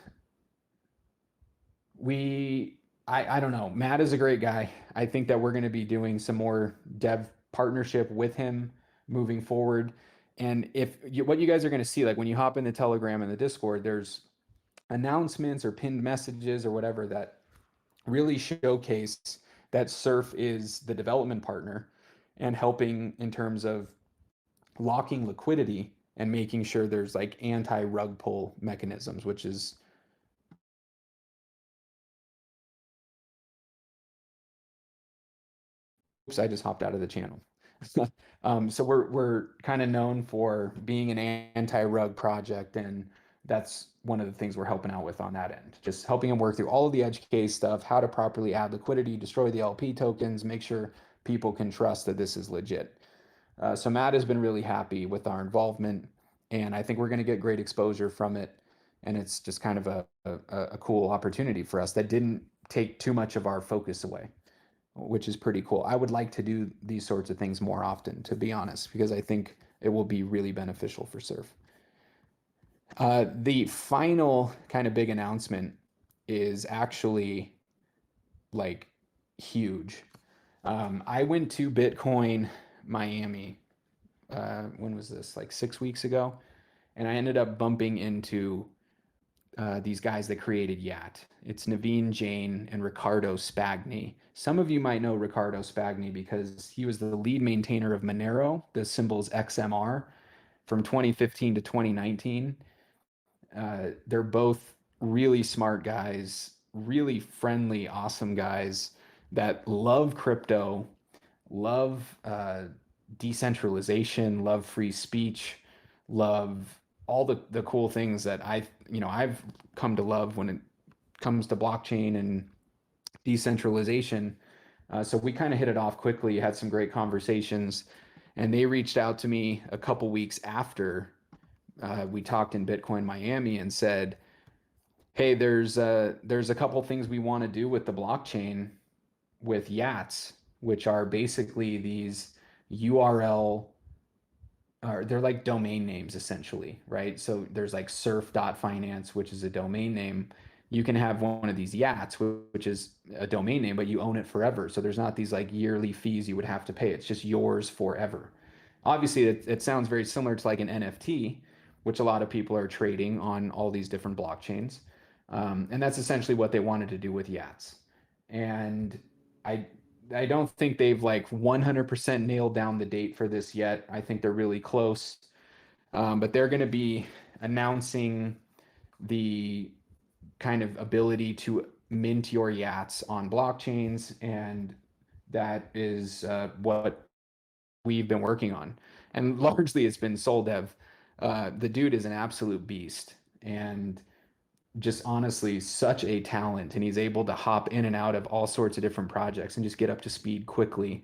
We, I don't know. Matt is a great guy. I think that we're going to be doing some more dev partnership with him moving forward. And if you, what you guys are going to see, like when you hop in the Telegram and the Discord, there's announcements or pinned messages or whatever that really showcase that Surf is the development partner and helping in terms of locking liquidity and making sure there's like anti-rug pull mechanisms, which is oops, I just hopped out of the channel. So we're kind of known for being an anti-rug project, and that's one of the things we're helping out with on that end. Just helping them work through all of the edge case stuff, how to properly add liquidity, destroy the LP tokens, make sure people can trust that this is legit. So Matt has been really happy with our involvement, and I think we're going to get great exposure from it. And it's just kind of a cool opportunity for us that didn't take too much of our focus away, which is pretty cool. I would like to do these sorts of things more often, to be honest, because I think it will be really beneficial for surf. The final kind of big announcement is actually like huge. I went to Bitcoin Miami. When was this? Like 6 weeks ago, and I ended up bumping into these guys that created Yat. It's Naveen Jain and Ricardo Spagni. Some of you might know Ricardo Spagni because he was the lead maintainer of Monero, the symbol's XMR, from 2015 to 2019. They're both really smart guys, really friendly, awesome guys that love crypto, love decentralization, love free speech, love all the cool things that I've come to love when it comes to blockchain and decentralization. So we kind of hit it off quickly, had some great conversations, and they reached out to me a couple weeks after we talked in Bitcoin Miami and said, "Hey, there's a couple things we want to do with the blockchain with Yats, which are basically these URL, or they're like domain names essentially, right? So there's like surf.finance, which is a domain name. You can have one of these Yats, which is a domain name, but you own it forever. So there's not these like yearly fees you would have to pay. It's just yours forever. Obviously, it sounds very similar to like an NFT, which a lot of people are trading on all these different blockchains. And that's essentially what they wanted to do with Yats. And I I don't think they've like 100% nailed down the date for this yet. I think they're really close. But they're going to be announcing the kind of ability to mint your Yats on blockchains. And that is what we've been working on. And largely it's been Soul Dev. The dude is an absolute beast. And just honestly such a talent, and he's able to hop in and out of all sorts of different projects and just get up to speed quickly.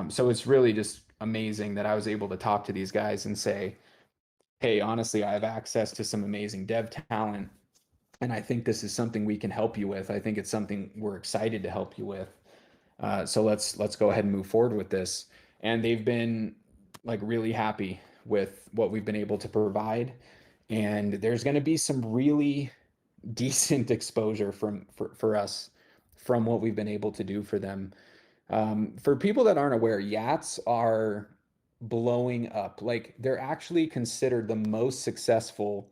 So it's really just amazing that I was able to talk to these guys and say, hey, honestly, I have access to some amazing dev talent, and I think this is something we can help you with. I think it's something we're excited to help you with. So let's go ahead and move forward with this. And they've been like really happy with what we've been able to provide. And there's going to be some really decent exposure for us from what we've been able to do for them. For people that aren't aware, Yats are blowing up. Like they're actually considered the most successful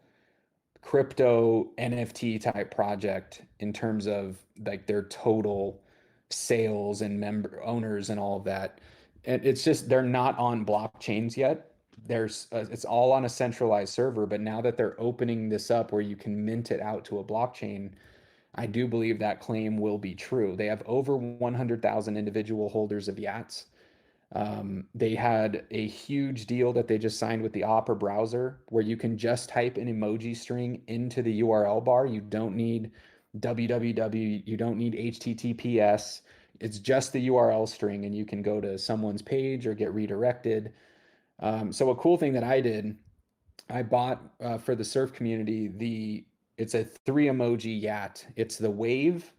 crypto NFT type project in terms of like their total sales and member owners and all of that. And it's just they're not on blockchains yet. There's it's all on a centralized server, but now that they're opening this up where you can mint it out to a blockchain, I do believe that claim will be true. They have over 100,000 individual holders of Yats. They had a huge deal that they just signed with the Opera browser where you can just type an emoji string into the URL bar. You don't need www, you don't need HTTPS. It's just the URL string, and you can go to someone's page or get redirected. So a cool thing that I did, I bought for the surf community, it's a three emoji Yat. It's the wave,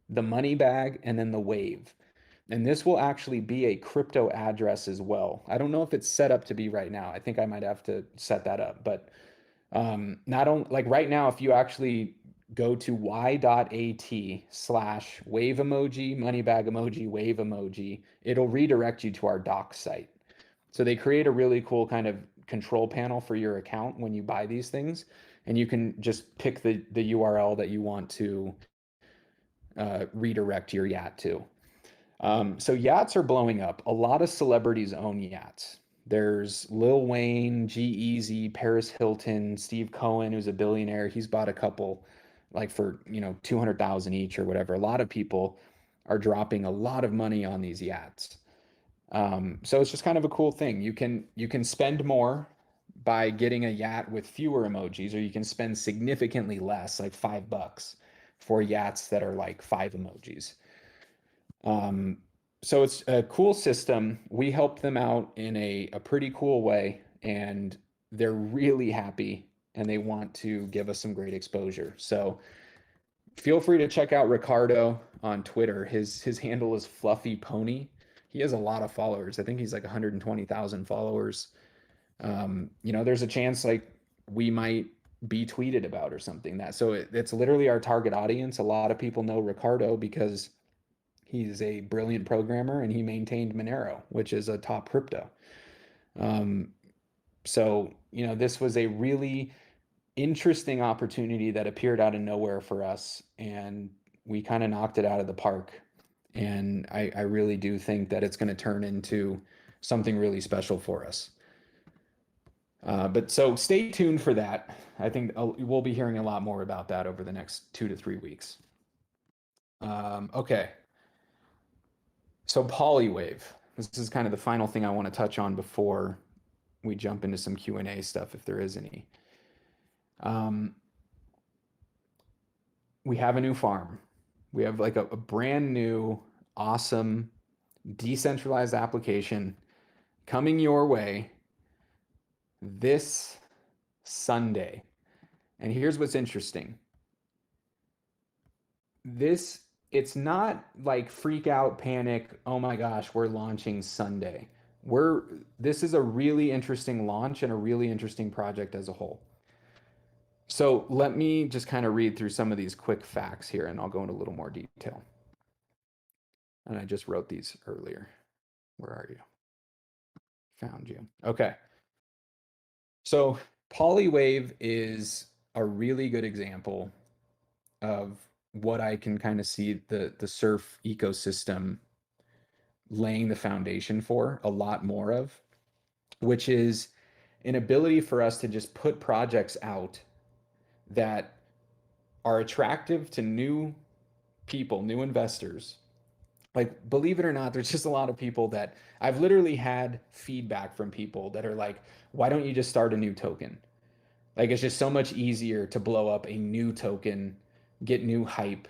the money bag, and then the wave. And this will actually be a crypto address as well. I don't know if it's set up to be right now. I think I might have to set that up. But not only like right now, if you actually go to y.at/wave emoji, money bag emoji, wave emoji, it'll redirect you to our docs site. So they create a really cool kind of control panel for your account when you buy these things. And you can just pick the URL that you want to redirect your Yat to. So Yats are blowing up. A lot of celebrities own Yats. There's Lil Wayne, G-Eazy, Paris Hilton, Steve Cohen, who's a billionaire. He's bought a couple like for, 200,000 each or whatever. A lot of people are dropping a lot of money on these yachts. So it's just kind of a cool thing. You can spend more by getting a yacht with fewer emojis, or you can spend significantly less, like $5, for yachts that are like five emojis. Um, so it's a cool system. We help them out in a pretty cool way, and they're really happy and they want to give us some great exposure. So feel free to check out Ricardo on Twitter. His handle is Fluffy Pony. He has a lot of followers. I think he's like 120,000 followers. There's a chance like we might be tweeted about or something that so it's literally our target audience. A lot of people know Ricardo because he's a brilliant programmer and he maintained Monero, which is a top crypto. Um, this was a really interesting opportunity that appeared out of nowhere for us, and we kind of knocked it out of the park. And I really do think that it's going to turn into something really special for us. But so stay tuned for that. I think we'll be hearing a lot more about that over the next 2 to 3 weeks. Okay, so Polywave. This is kind of the final thing I want to touch on before we jump into some Q&A stuff, if there is any. Um, we have a new farm. We have like a brand new, awesome, decentralized application coming your way this Sunday. And here's what's interesting. It's not like freak out, panic, oh my gosh, we're launching Sunday. We're this is a really interesting launch and a really interesting project as a whole. So let me just kind of read through some of these quick facts here and I'll go into a little more detail. And I just wrote these earlier. Where are you? Found you. Okay. So Polywave is a really good example of what I can kind of see the surf ecosystem laying the foundation for a lot more of, which is an ability for us to just put projects out that are attractive to new people, new investors. Like, believe it or not, there's just a lot of people that I've literally had feedback from people that are like, why don't you just start a new token? Like, it's just so much easier to blow up a new token, get new hype.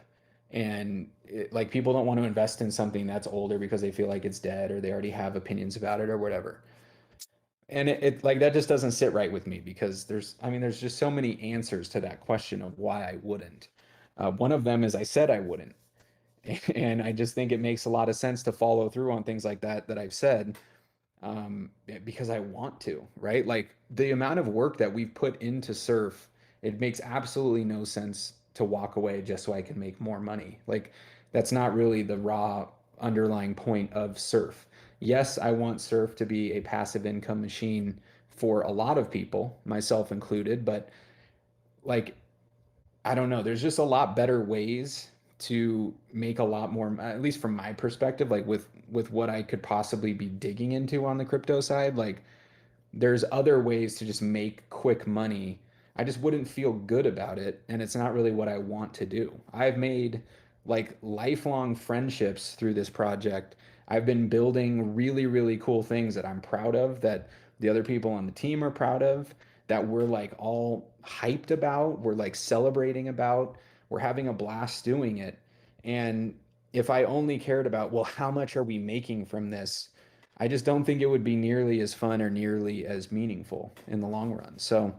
And like, people don't want to invest in something that's older because they feel like it's dead or they already have opinions about it or whatever. And it like that just doesn't sit right with me because there's just so many answers to that question of why I wouldn't. One of them is I said I wouldn't. And I just think it makes a lot of sense to follow through on things like that I've said, because I want to, right? Like the amount of work that we've put into surf, it makes absolutely no sense to walk away just so I can make more money. Like that's not really the raw underlying point of surf. Yes, I want surf to be a passive income machine for a lot of people, myself included, but like I don't know. There's just a lot better ways to make a lot more, at least from my perspective, like with what I could possibly be digging into on the crypto side. Like there's other ways to just make quick money. I just wouldn't feel good about it, and it's not really what I want to do. I've made like lifelong friendships through this project. I've been building really, really cool things that I'm proud of, that the other people on the team are proud of, that we're like all hyped about, we're like celebrating about, we're having a blast doing it. And if I only cared about, well, how much are we making from this? I just don't think it would be nearly as fun or nearly as meaningful in the long run. So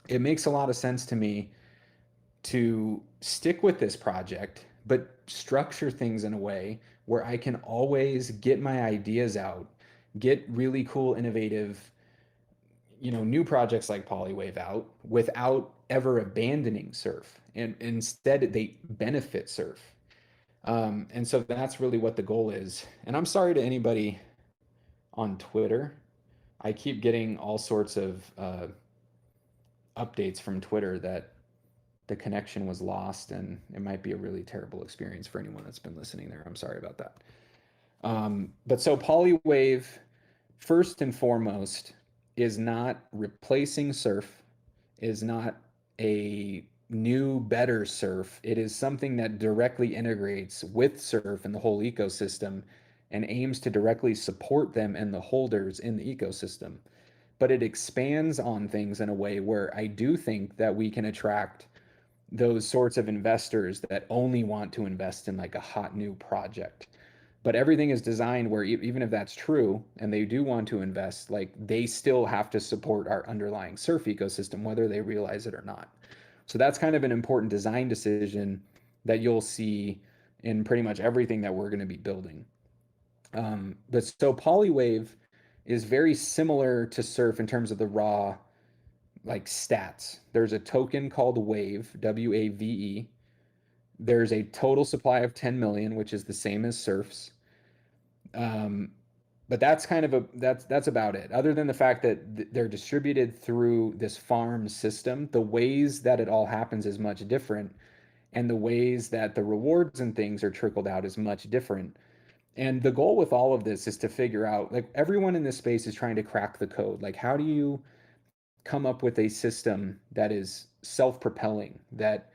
it makes a lot of sense to me to stick with this project, but structure things in a way where I can always get my ideas out, get really cool, innovative, new projects like Polywave out without ever abandoning surf. And instead, they benefit surf. And so that's really what the goal is. And I'm sorry to anybody on Twitter. I keep getting all sorts of updates from Twitter that the connection was lost, and it might be a really terrible experience for anyone that's been listening there. I'm sorry about that. But so Polywave first and foremost is not replacing surf, is not a new, better surf. It is something that directly integrates with surf and the whole ecosystem and aims to directly support them and the holders in the ecosystem. But it expands on things in a way where I do think that we can attract those sorts of investors that only want to invest in like a hot new project. But everything is designed where even if that's true and they do want to invest, like they still have to support our underlying surf ecosystem, whether they realize it or not. So that's kind of an important design decision that you'll see in pretty much everything that we're going to be building. But so Polywave is very similar to Surf in terms of the raw like stats. There's a token called Wave, WAVE. There's a total supply of 10 million, which is the same as Surf's. Um, but that's kind of that's about it. Other than the fact that they're distributed through this farm system, the ways that it all happens is much different, and the ways that the rewards and things are trickled out is much different. And the goal with all of this is to figure out, like everyone in this space is trying to crack the code. Like, how do you come up with a system that is self-propelling, that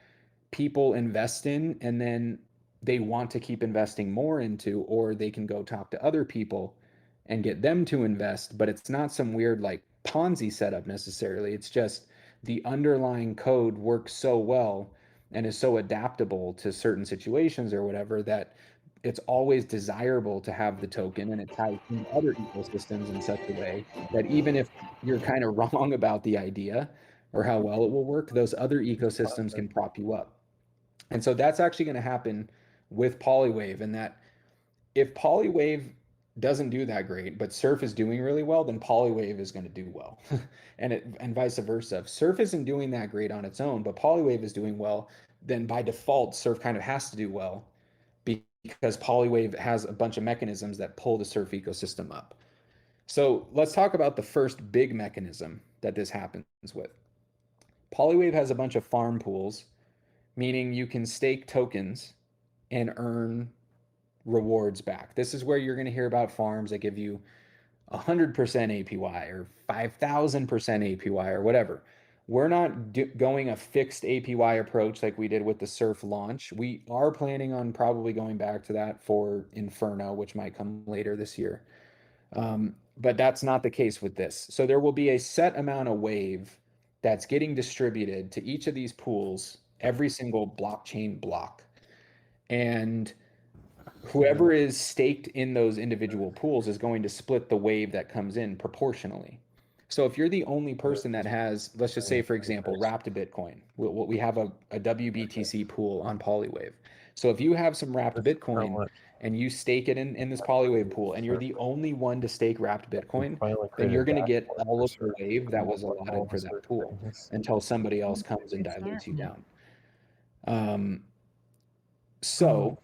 people invest in and then they want to keep investing more into, or they can go talk to other people and get them to invest, but it's not some weird like Ponzi setup necessarily. It's just the underlying code works so well and is so adaptable to certain situations or whatever that it's always desirable to have the token, and it ties into other ecosystems in such a way that even if you're kind of wrong about the idea or how well it will work, those other ecosystems can prop you up. And so that's actually going to happen with Polywave, and that if Polywave doesn't do that great, but Surf is doing really well, then Polywave is going to do well. And vice versa. If Surf isn't doing that great on its own, but Polywave is doing well, then by default, Surf kind of has to do well because Polywave has a bunch of mechanisms that pull the Surf ecosystem up. So let's talk about the first big mechanism that this happens with. Polywave has a bunch of farm pools, meaning you can stake tokens and earn rewards back. This is where you're going to hear about farms that give you 100% APY or 5,000% APY or whatever. We're not going a fixed APY approach like we did with the Surf launch. We are planning on probably going back to that for Inferno, which might come later this year. But that's not the case with this. So there will be a set amount of wave that's getting distributed to each of these pools, every single blockchain block. And whoever is staked in those individual pools is going to split the wave that comes in proportionally. So if you're the only person that has, let's just say, for example, wrapped Bitcoin, we have a WBTC pool on Polywave. So if you have some wrapped Bitcoin and you stake it in this Polywave pool and you're the only one to stake wrapped Bitcoin, then you're going to get all of the wave that was allotted for that pool until somebody else comes and dilutes you down. So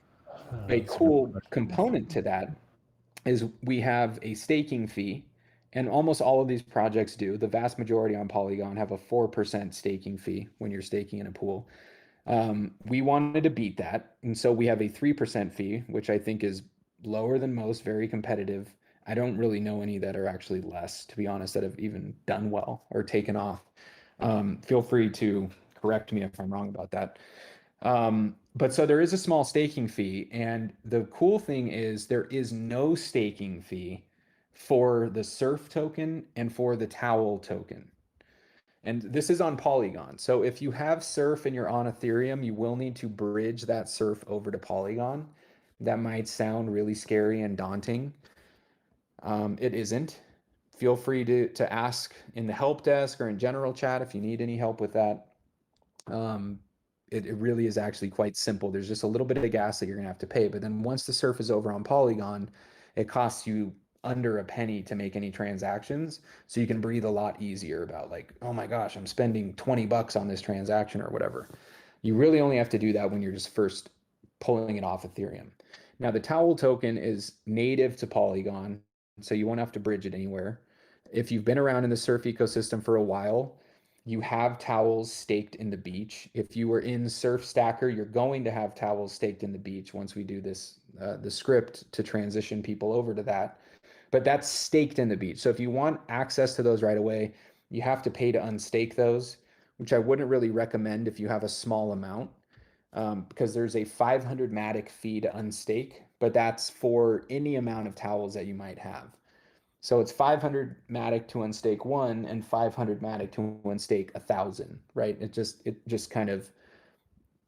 a cool component to that is we have a staking fee, and almost all of these projects do. The vast majority on Polygon have a 4% staking fee when you're staking in a pool. We wanted to beat that, and so we have a 3% fee, which I think is lower than most, very competitive. I don't really know any that are actually less, to be honest, that have even done well or taken off. Feel free to correct me if I'm wrong about that. But so there is a small staking fee, and the cool thing is there is no staking fee for the Surf token and for the Towel token. And this is on Polygon. So if you have Surf and you're on Ethereum, you will need to bridge that Surf over to Polygon. That might sound really scary and daunting. It isn't. Feel free to ask in the help desk or in general chat if you need any help with that. Um, it really is actually quite simple. There's just a little bit of gas that you're gonna have to pay, but then once the surf is over on Polygon, it costs you under a penny to make any transactions. So you can breathe a lot easier about like, oh my gosh, I'm spending 20 bucks on this transaction or whatever. You really only have to do that when you're just first pulling it off Ethereum. Now the towel token is native to Polygon, so you won't have to bridge it anywhere. If you've been around in the surf ecosystem for a while, you have towels staked in the beach. If you were in Surf Stacker, you're going to have towels staked in the beach once we do this, the script to transition people over to that. but that's staked in the beach. So if you want access to those right away, you have to pay to unstake those, which I wouldn't really recommend if you have a small amount, because there's a 500 matic fee to unstake, but that's for any amount of towels that you might have. So it's 500 matic to unstake one and 500 matic to unstake 1,000, right? It just kind of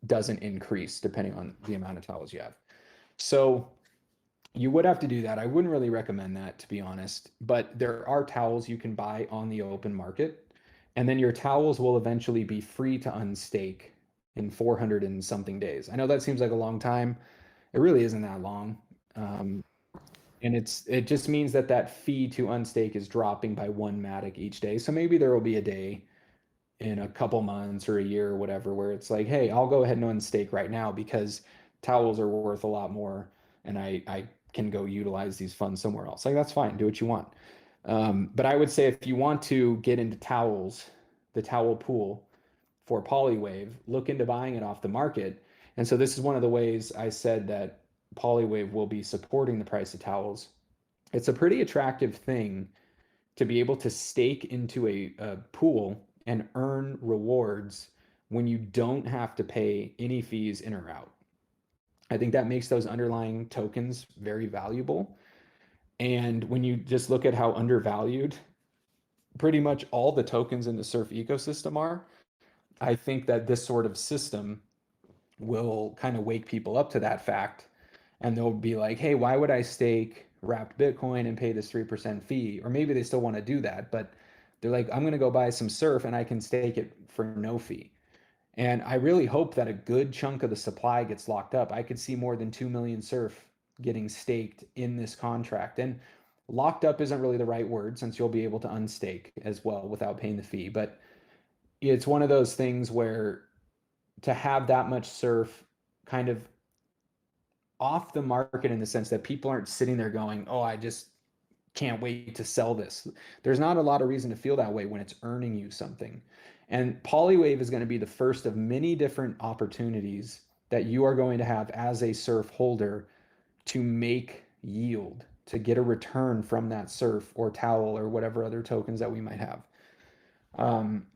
doesn't increase depending on the amount of towels you have. So you would have to do that. I wouldn't really recommend that, to be honest, but there are towels you can buy on the open market, and then your towels will eventually be free to unstake in 400 and something days. I know that seems like a long time. It really isn't that long. Um, and it just means that that fee to unstake is dropping by one matic each day. So maybe there will be a day in a couple months or a year or whatever where it's like, hey, I'll go ahead and unstake right now because towels are worth a lot more, and I can go utilize these funds somewhere else. Like, that's fine, do what you want. But I would say if you want to get into towels, the towel pool for Polywave, look into buying it off the market. And so this is one of the ways I said that Polywave will be supporting the price of towels. It's a pretty attractive thing to be able to stake into a pool and earn rewards when you don't have to pay any fees in or out. I think that makes those underlying tokens very valuable. And when you just look at how undervalued pretty much all the tokens in the Surf ecosystem are, I think that this sort of system will kind of wake people up to that fact. And they'll be like, hey, why would I stake wrapped Bitcoin and pay this 3% fee? Or maybe they still want to do that, but they're like, I'm going to go buy some Surf and I can stake it for no fee. And I really hope that a good chunk of the supply gets locked up. I could see more than 2 million Surf getting staked in this contract. And locked up isn't really the right word since you'll be able to unstake as well without paying the fee. But it's one of those things where to have that much Surf kind of off the market in the sense that people aren't sitting there going, oh, I just can't wait to sell this. There's not a lot of reason to feel that way when it's earning you something. And Polywave is going to be the first of many different opportunities that you are going to have as a Surf holder to make yield, to get a return from that Surf or towel or whatever other tokens that we might have. Um,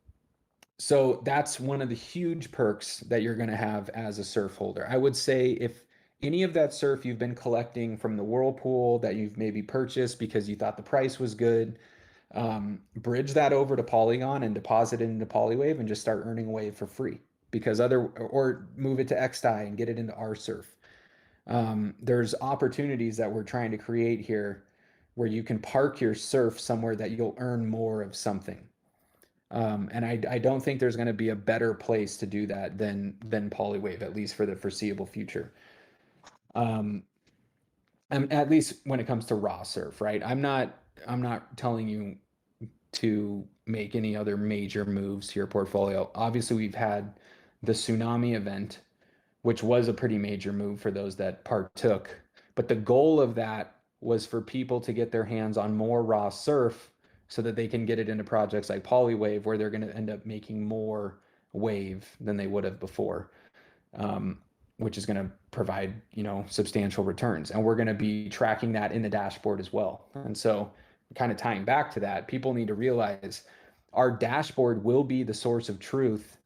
so that's one of the huge perks that you're going to have as a Surf holder. I would say if any of that Surf you've been collecting from the Whirlpool that you've maybe purchased because you thought the price was good, bridge that over to Polygon and deposit it into Polywave and just start earning Wave for free. Because or move it to XDAI and get it into our Surf. There's opportunities that we're trying to create here where you can park your Surf somewhere that you'll earn more of something. And I don't think there's going to be a better place to do that than Polywave, at least for the foreseeable future. Um, and at least when it comes to raw Surf, right? I'm not telling you to make any other major moves to your portfolio. Obviously, we've had the tsunami event, which was a pretty major move for those that partook. But the goal of that was for people to get their hands on more raw Surf so that they can get it into projects like Polywave, where they're going to end up making more Wave than they would have before, um, which is going to provide, substantial returns. And we're going to be tracking that in the dashboard as well. And so, kind of tying back to that, people need to realize our dashboard will be the source of truth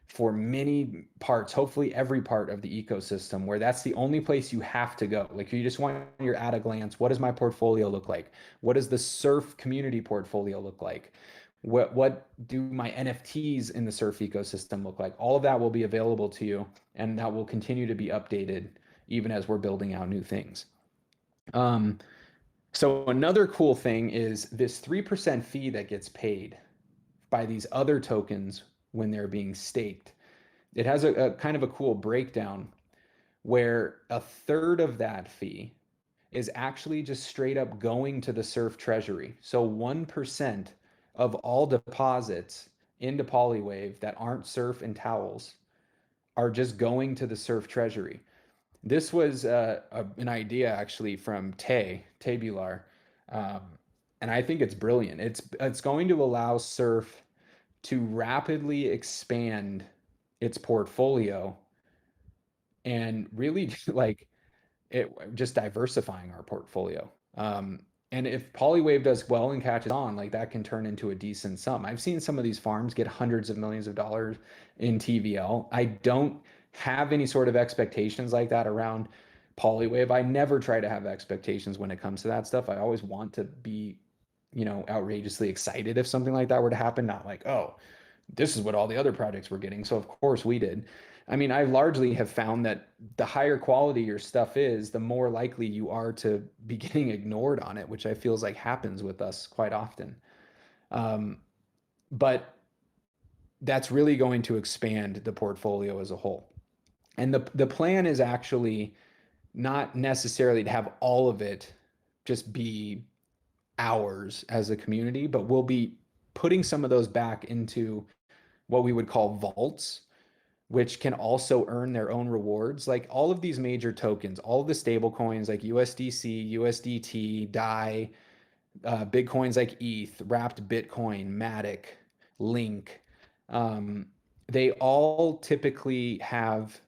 for many parts, hopefully every part of the ecosystem, where that's the only place you have to go. Like, you just want your at a glance, what does my portfolio look like? What does the Surf community portfolio look like? What do my NFTs in the Surf ecosystem look like? All of that will be available to you, and that will continue to be updated even as we're building out new things. So another cool thing is this 3% fee that gets paid by these other tokens when they're being staked. It has a kind of a cool breakdown where a third of that fee is actually just straight up going to the Surf treasury. So 1% of all deposits into Polywave that aren't Surf and towels are just going to the Surf treasury. This was an idea actually from Tabular, um, and I think it's brilliant. It's going to allow Surf to rapidly expand its portfolio and really like it just diversifying our portfolio. And if Polywave does well and catches on, like that can turn into a decent sum. I've seen some of these farms get hundreds of millions of dollars in TVL. I don't have any sort of expectations like that around Polywave. I never try to have expectations when it comes to that stuff. I always want to be, outrageously excited if something like that were to happen, not like, oh, this is what all the other projects were getting. So of course we did. I mean, I largely have found that the higher quality your stuff is, the more likely you are to be getting ignored on it, which I feels like happens with us quite often. Um, but that's really going to expand the portfolio as a whole. And the plan is actually not necessarily to have all of it just be ours as a community, but we'll be putting some of those back into what we would call vaults, which can also earn their own rewards. Like all of these major tokens, all of the stable coins like USDC, USDT, DAI, big coins like ETH, Wrapped Bitcoin, Matic, Link, um, they all typically have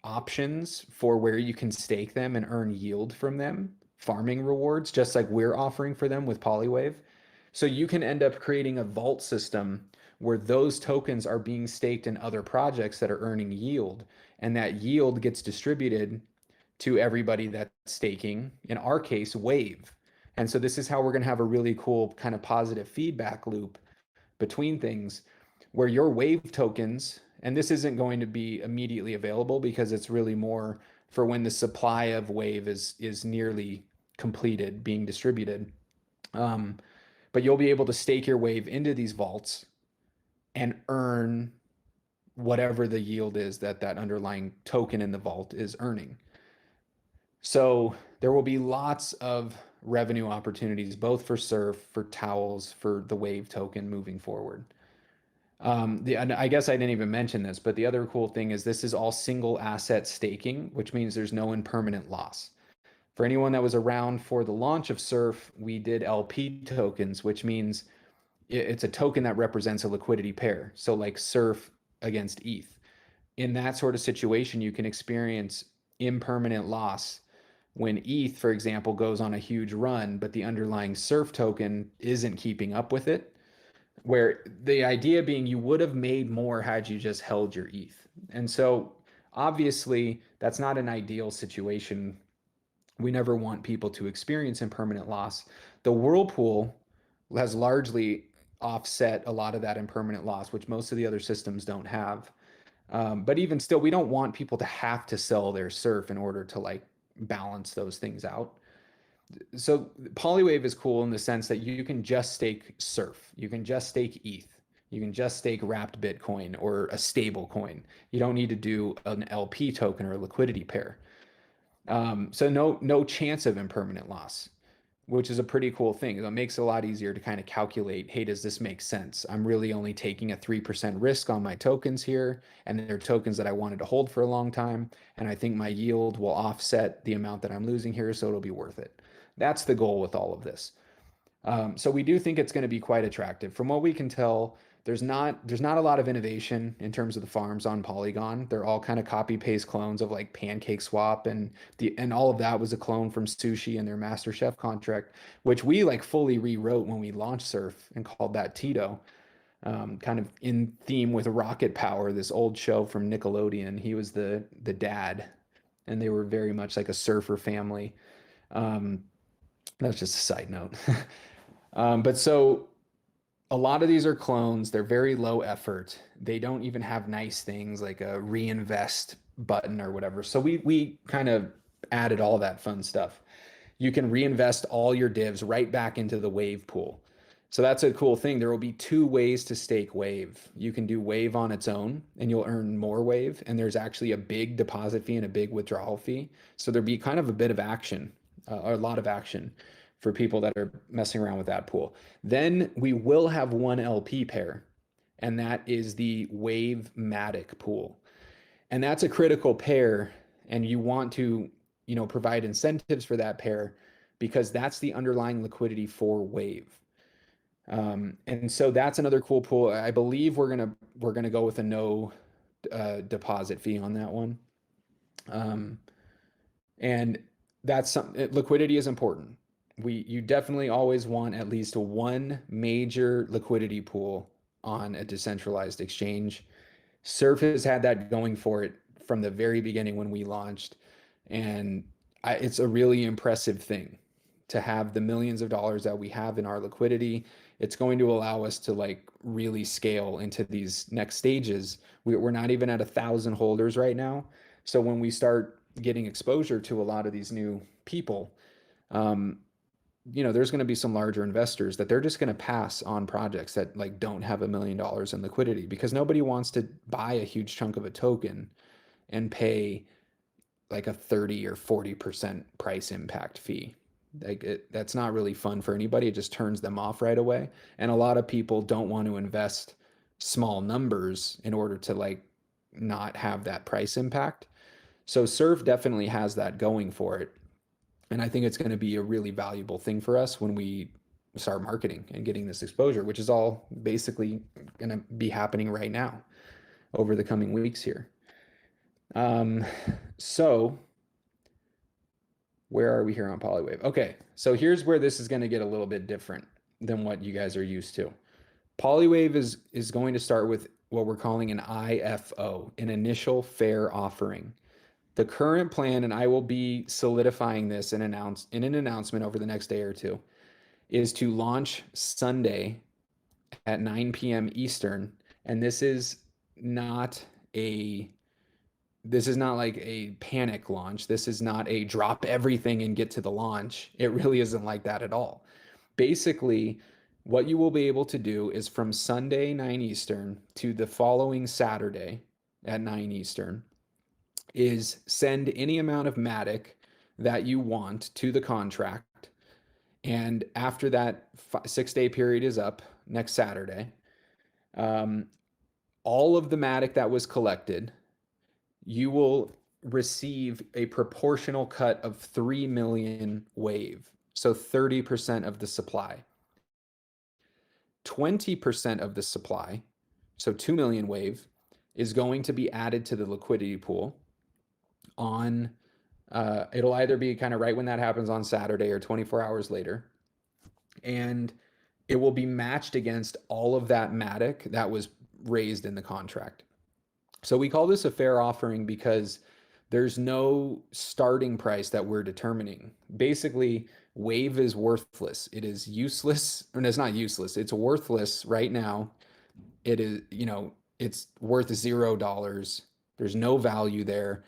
options for where you can stake them and earn yield from them, farming rewards, just like we're offering for them with Polywave. So you can end up creating a vault system where those tokens are being staked in other projects that are earning yield, and that yield gets distributed to everybody that's staking, in our case, Wave. And so this is how we're going to have a really cool kind of positive feedback loop between things where your wave tokens, and this isn't going to be immediately available because it's really more for when the supply of wave is nearly completed being distributed. Um, but you'll be able to stake your wave into these vaults and earn whatever the yield is that that underlying token in the vault is earning. So there will be lots of revenue opportunities, both for Surf, for towels, for the wave token moving forward. And I guess I didn't even mention this, but the other cool thing is this is all single asset staking, which means there's no impermanent loss. For anyone that was around for the launch of Surf, we did LP tokens, which means it's a token that represents a liquidity pair. So like Surf against ETH. In that sort of situation, you can experience impermanent loss when ETH, for example, goes on a huge run, but the underlying Surf token isn't keeping up with it, where the idea being you would have made more had you just held your ETH. And so obviously that's not an ideal situation. We never want people to experience impermanent loss. The whirlpool has largely offset a lot of that impermanent loss, which most of the other systems don't have. But even still, we don't want people to have to sell their surf in order to like balance those things out. So Polywave is cool in the sense that you can just stake Surf, you can just stake ETH, you can just stake wrapped Bitcoin or a stable coin. You don't need to do an LP token or a liquidity pair. So no chance of impermanent loss, which is a pretty cool thing. It makes it a lot easier to kind of calculate, hey, does this make sense? I'm really only taking a 3% risk on my tokens here, and they're tokens that I wanted to hold for a long time, and I think my yield will offset the amount that I'm losing here, so it'll be worth it. That's the goal with all of this. So we do think it's going to be quite attractive. From what we can tell, there's not a lot of innovation in terms of the farms on Polygon. They're all kind of copy paste clones of like Pancake Swap and all of that was a clone from Sushi and their Master Chef contract, which we like fully rewrote when we launched Surf and called that Tito. Kind of in theme with Rocket Power, this old show from Nickelodeon. He was the dad, and they were very much like a surfer family. Um, that's just a side note. But so a lot of these are clones. They're very low effort. They don't even have nice things like a reinvest button or whatever. So we kind of added all that fun stuff. You can reinvest all your divs right back into the Wave pool. So that's a cool thing. There will be two ways to stake Wave. You can do Wave on its own and you'll earn more Wave. And there's actually a big deposit fee and a big withdrawal fee. So there'll be kind of a bit of action, or a lot of action for people that are messing around with that pool. Then we will have one LP pair, and that is the Wave Matic pool. And that's a critical pair, and you want to, provide incentives for that pair because that's the underlying liquidity for Wave. And so that's another cool pool. I believe we're gonna go with a no deposit fee on that one. Um, and that's some liquidity is important. you definitely always want at least one major liquidity pool on a decentralized exchange. Surf has had that going for it from the very beginning when we launched, and it's a really impressive thing to have the millions of dollars that we have in our liquidity. It's going to allow us to like really scale into these next stages. We're not even at 1,000 holders right now. So when we start getting exposure to a lot of these new people, um, there's going to be some larger investors that they're just going to pass on projects that like don't have $1 million in liquidity because nobody wants to buy a huge chunk of a token and pay like a 30 or 40% price impact fee. That's not really fun for anybody. It just turns them off right away. And a lot of people don't want to invest small numbers in order to like not have that price impact. So Surf definitely has that going for it. And I think it's going to be a really valuable thing for us when we start marketing and getting this exposure, which is all basically going to be happening right now over the coming weeks here. Um, so where are we here on Polywave? Okay, so here's where this is going to get a little bit different than what you guys are used to. Polywave is going to start with what we're calling an IFO, an initial fair offering. The current plan, and I will be solidifying this and in an announcement over the next day or two, is to launch Sunday at 9 p.m. Eastern. And not a this is not like a panic launch. This is not a drop everything and get to the launch. It really isn't like that at all. Basically, what you will be able to do is from Sunday 9 Eastern to the following Saturday at 9 Eastern is send any amount of Matic that you want to the contract. And after that 6 day period is up next Saturday, um, all of the Matic that was collected, you will receive a proportional cut of 3 million wave. So 30% of the supply. 20% of the supply, so 2 million wave, is going to be added to the liquidity pool on it'll either be kind of right when that happens on Saturday or 24 hours later. And it will be matched against all of that Matic that was raised in the contract. So we call this a fair offering because there's no starting price that we're determining. Basically, Wave is worthless. It is useless. And it's not useless. It's worthless right now. It is, it's worth $0. There's no value there.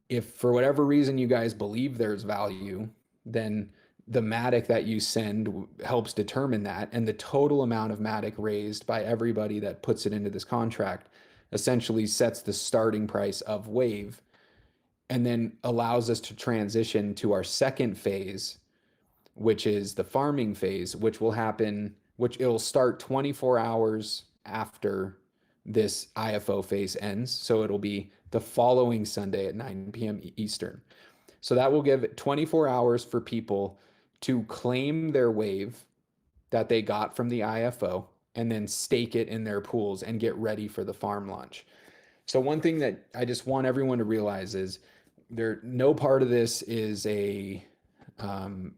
If for whatever reason you guys believe there's value, then the Matic that you send helps determine that. And the total amount of Matic raised by everybody that puts it into this contract essentially sets the starting price of Wave and then allows us to transition to our second phase, which is the farming phase, which it'll start 24 hours after this IFO phase ends. So it'll be the following Sunday at 9 p.m. Eastern. So that will give 24 hours for people to claim their wave that they got from the IFO and then stake it in their pools and get ready for the farm launch. So one thing that I just want everyone to realize is no part of this is um,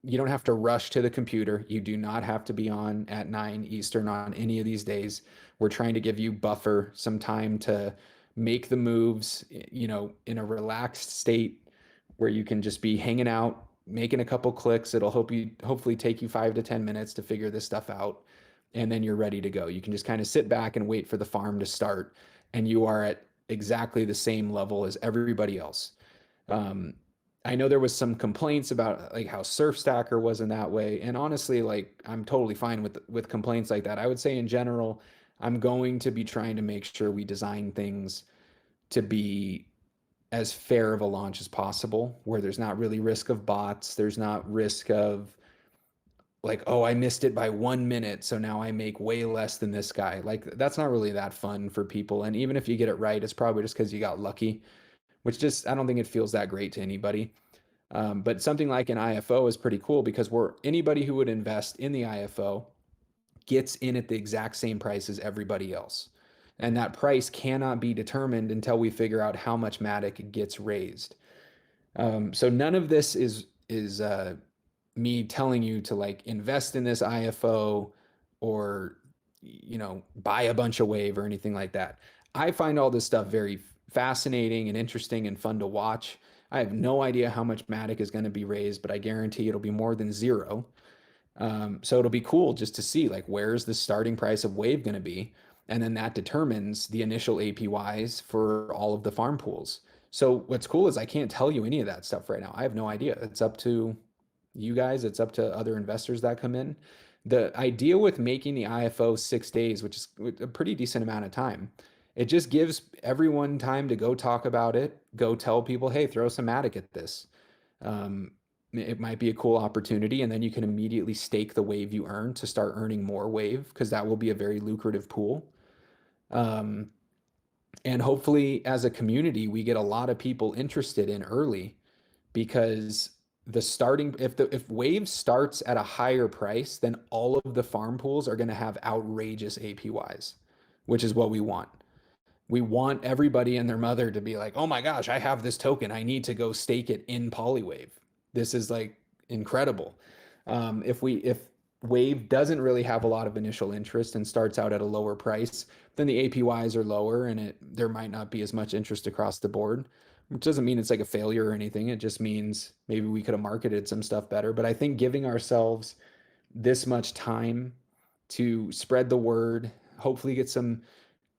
you don't have to rush to the computer. You do not have to be on at 9 Eastern on any of these days. We're trying to give you buffer, some time to make the moves, in a relaxed state where you can just be hanging out, making a couple clicks. It'll hopefully take you 5 to 10 minutes to figure this stuff out. And then you're ready to go. You can just kind of sit back and wait for the farm to start. And you are at exactly the same level as everybody else. I know there was some complaints about like how SurfStacker wasn't that way. And honestly, like I'm totally fine with complaints like that. I would say in general, I'm going to be trying to make sure we design things to be as fair of a launch as possible, where there's not really risk of bots, there's not risk of like, oh, I missed it by 1 minute, so now I make way less than this guy. Like that's not really that fun for people. And even if you get it right, it's probably just because you got lucky, which just I don't think it feels that great to anybody. But something like an IFO is pretty cool because anybody who would invest in the IFO gets in at the exact same price as everybody else. And that price cannot be determined until we figure out how much Matic gets raised. So none of this is me telling you to like invest in this IFO or buy a bunch of wave or anything like that. I find all this stuff very fascinating and interesting and fun to watch. I have no idea how much Matic is going to be raised, but I guarantee it'll be more than zero. So it'll be cool just to see like where's the starting price of wave going to be, and then that determines the initial APYs for all of the farm pools. So what's cool is I can't tell you any of that stuff right now. I have no idea. It's up to you guys, it's up to other investors that come in. The idea with making the IFO 6 days, which is a pretty decent amount of time, it just gives everyone time to go talk about it, go tell people, hey, throw some Matic at this. Um, it might be a cool opportunity, and then you can immediately stake the wave you earn to start earning more wave because that will be a very lucrative pool. Um, and hopefully, as a community, we get a lot of people interested in early because the starting if wave starts at a higher price, then all of the farm pools are going to have outrageous APYs, which is what we want. We want everybody and their mother to be like, oh my gosh, I have this token. I need to go stake it in Polywave. This is like incredible. If Wave doesn't really have a lot of initial interest and starts out at a lower price, then the APYs are lower and there might not be as much interest across the board, which doesn't mean it's like a failure or anything. It just means maybe we could have marketed some stuff better. But I think giving ourselves this much time to spread the word, hopefully get some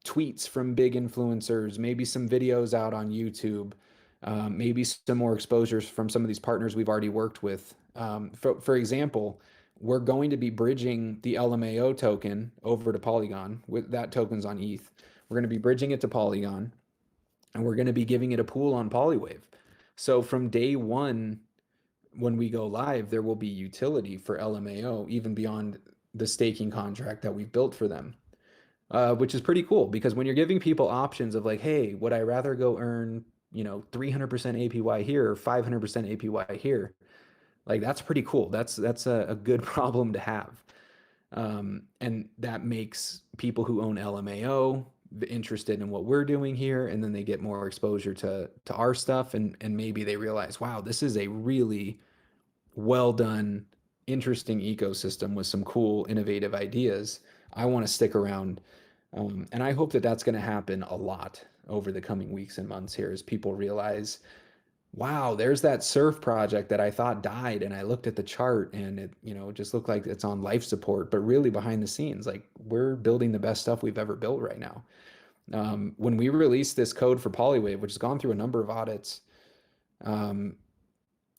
tweets from big influencers, maybe some videos out on YouTube, maybe some more exposures from some of these partners we've already worked with. For example, we're going to be bridging the LMAO token over to Polygon. With that token's on ETH. We're going to be bridging it to Polygon, and we're going to be giving it a pool on Polywave. So from day one, when we go live, there will be utility for LMAO even beyond the staking contract that we've built for them, which is pretty cool because when you're giving people options of like, hey, would I rather go earn, 300% APY here or 500% APY here? Like that's pretty cool. That's a good problem to have. And that makes people who own LMAO interested in what we're doing here, and then they get more exposure to our stuff, and maybe they realize, wow, this is a really well done, interesting ecosystem with some cool, innovative ideas. I want to stick around. And I hope that that's going to happen a lot over the coming weeks and months here as people realize, wow, there's that surf project that I thought died. And I looked at the chart and it just looked like it's on life support, but really behind the scenes, like we're building the best stuff we've ever built right now. When we released this code for Polywave, which has gone through a number of audits, um,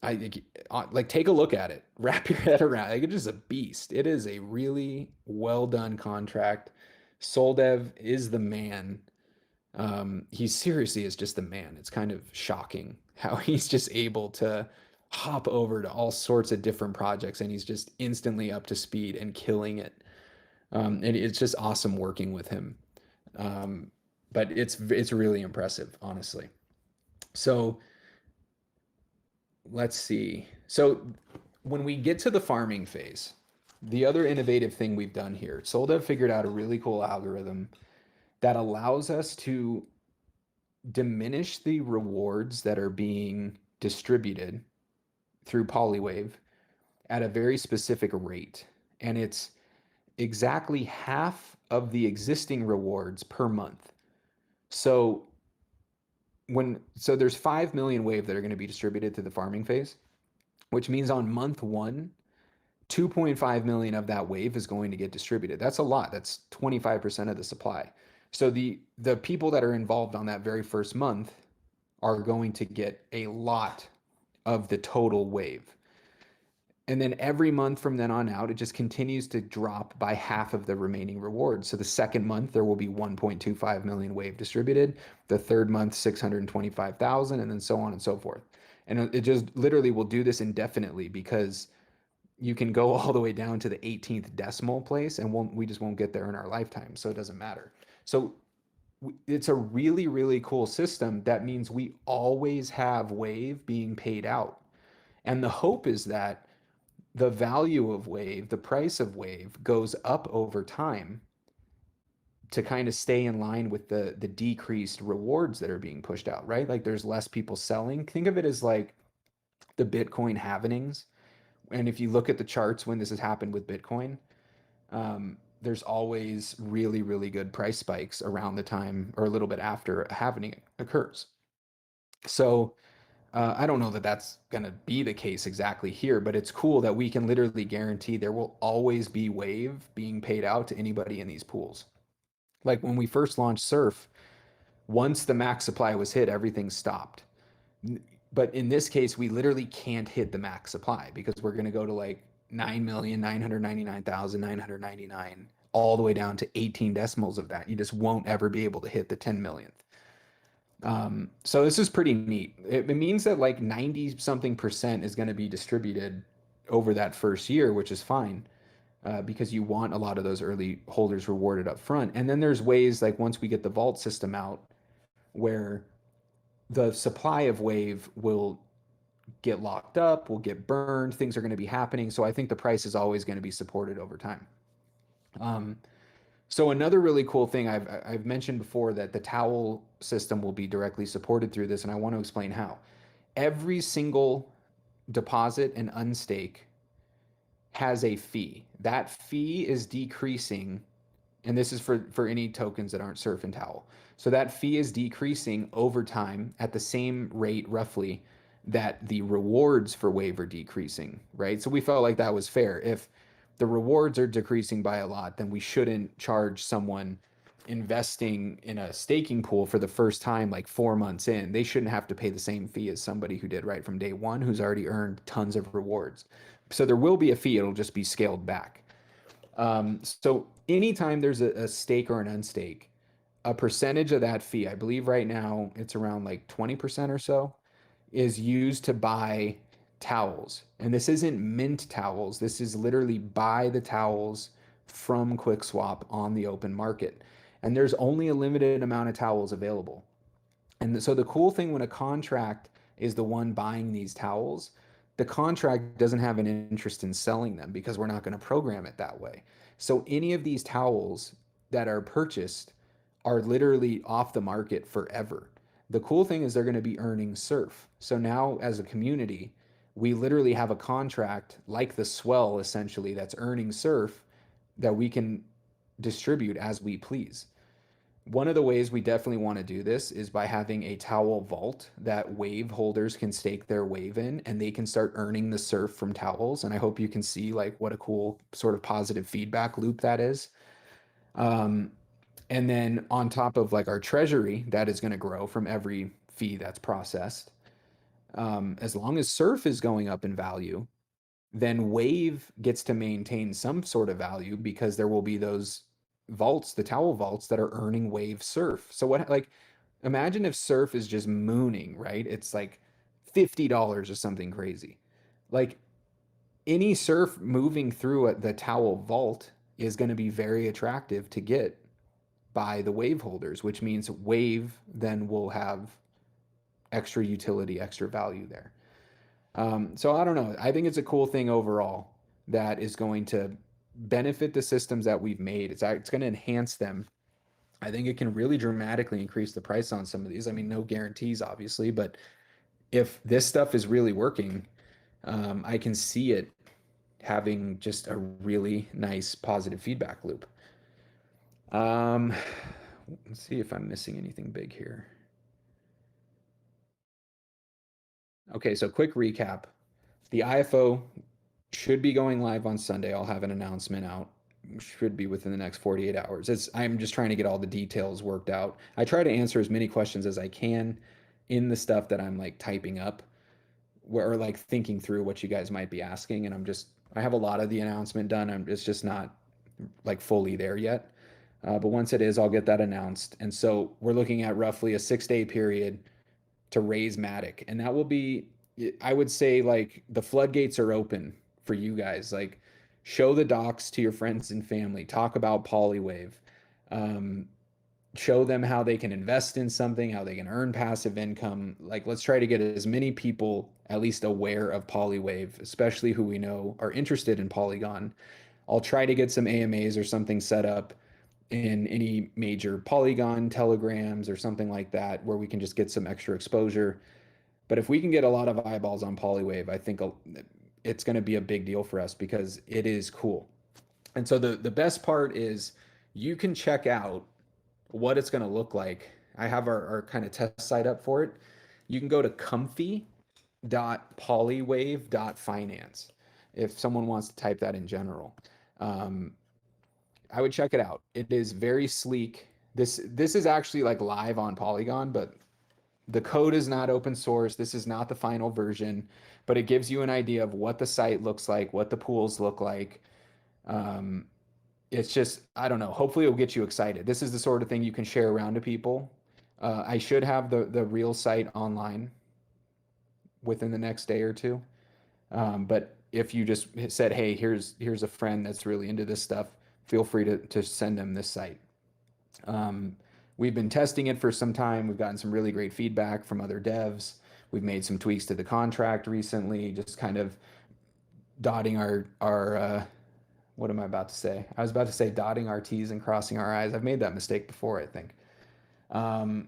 like take a look at it, wrap your head around. Like, it's just a beast. It is a really well done contract. Soldev is the man. He seriously is just the man. It's kind of shocking how he's just able to hop over to all sorts of different projects and he's just instantly up to speed and killing it. And it's just awesome working with him. Um, but it's really impressive, honestly. So let's see. So when we get to the farming phase, the other innovative thing we've done here, Soldev figured out a really cool algorithm that allows us to diminish the rewards that are being distributed through Polywave at a very specific rate. And it's exactly half of the existing rewards per month. So there's 5 million wave that are going to be distributed through the farming phase, which means on month one, 2.5 million of that wave is going to get distributed. That's a lot. That's 25% of the supply. So the people that are involved on that very first month are going to get a lot of the total wave. And then every month from then on out, it just continues to drop by half of the remaining rewards. So the second month, there will be 1.25 million wave distributed. The third month, 625,000, and then so on and so forth. And it just literally will do this indefinitely because you can go all the way down to the 18th decimal place and we just won't get there in our lifetime. So it doesn't matter. So it's a really, really cool system. That means we always have wave being paid out. And the hope is that the value of wave, the price of wave goes up over time to kind of stay in line with the decreased rewards that are being pushed out, right? Like there's less people selling. Think of it as like the Bitcoin halvenings And if you look at the charts when this has happened with Bitcoin, there's always really, really good price spikes around the time or a little bit after a halving occurs. So I don't know that that's going to be the case exactly here, but it's cool that we can literally guarantee there will always be wave being paid out to anybody in these pools. Like when we first launched Surf, once the max supply was hit, everything stopped. But in this case, we literally can't hit the max supply because we're going to go to like 9,999,999, all the way down to 18 decimals of that. You just won't ever be able to hit the 10 millionth. So this is pretty neat. It means that like 90 something percent is going to be distributed over that first year, which is fine, because you want a lot of those early holders rewarded up front. And then there's ways like once we get the vault system out where the supply of wave will get locked up, will get burned, things are going to be happening. So I think the price is always going to be supported over time. Um, so another really cool thing I've mentioned before that the towel system will be directly supported through this, and I want to explain how. Every single deposit and unstake has a fee. That fee is decreasing, and this is for any tokens that aren't Surf and Towel. So that fee is decreasing over time at the same rate, roughly, that the rewards for Wave are decreasing, right? So we felt like that was fair. If the rewards are decreasing by a lot, then we shouldn't charge someone investing in a staking pool for the first time, like 4 months in. They shouldn't have to pay the same fee as somebody who did right from day one, who's already earned tons of rewards. So there will be a fee, it'll just be scaled back. So anytime there's a stake or an unstake, a percentage of that fee, I believe right now it's around like 20% or so, is used to buy towels. And this isn't mint towels. This is literally buy the towels from QuickSwap on the open market. And there's only a limited amount of towels available. And so the cool thing when a contract is the one buying these towels, the contract doesn't have an interest in selling them because we're not going to program it that way. So any of these towels that are purchased are literally off the market forever. The cool thing is they're going to be earning surf. So now as a community, we literally have a contract like the swell essentially that's earning surf that we can distribute as we please. One of the ways we definitely want to do this is by having a towel vault that wave holders can stake their wave in and they can start earning the surf from towels. And I hope you can see like what a cool sort of positive feedback loop that is. Um, and then on top of like our treasury, that is going to grow from every fee that's processed. As long as surf is going up in value, then Wave gets to maintain some sort of value because there will be those vaults, the towel vaults that are earning Wave Surf. So what like imagine if Surf is just mooning, right? It's like $50 or something crazy. Like any Surf moving through the towel vault is going to be very attractive to get by the Wave holders, which means Wave then will have extra utility, extra value there. So I don't know. I think it's a cool thing overall that is going to benefit the systems that we've made. It's going to enhance them. I think it can really dramatically increase the price on some of these. I mean, no guarantees, obviously, but if this stuff is really working, I can see it having just a really nice positive feedback loop. Um, let's see if I'm missing anything big here. Okay, so quick recap. The IFO should be going live on Sunday. I'll have an announcement out. Should be within the next 48 hours. I'm just trying to get all the details worked out. I try to answer as many questions as I can in the stuff that I'm like typing up or like thinking through what you guys might be asking. And I have a lot of the announcement done. It's just not like fully there yet. But once it is, I'll get that announced. And so we're looking at roughly a 6-day period to raise Matic. And that will be, I would say, like the floodgates are open for you guys. Like, show the docs to your friends and family, talk about Polywave, um, show them how they can invest in something, how they can earn passive income. Like, let's try to get as many people at least aware of Polywave, especially who we know are interested in Polygon. I'll try to get some AMAs or something set up in any major Polygon telegrams or something like that where we can just get some extra exposure. But if we can get a lot of eyeballs on Polywave, I think it's going to be a big deal for us because it is cool. And so the best part is you can check out what it's going to look like. I have our kind of test site up for it. You can go to comfy.polywave.finance if someone wants to type that in general. Um, I would check it out. It is very sleek. This is actually like live on Polygon, but the code is not open source. This is not the final version, but it gives you an idea of what the site looks like, what the pools look like. Um, it's just, I don't know. Hopefully, it'll get you excited. This is the sort of thing you can share around to people. I should have the real site online within the next day or two. But if you just said, "Hey, here's a friend that's really into this stuff," feel free to send them this site. Um, we've been testing it for some time. We've gotten some really great feedback from other devs. We've made some tweaks to the contract recently, just kind of dotting our what am I about to say? I was about to say dotting our T's and crossing our I's. I've made that mistake before, I think. Um,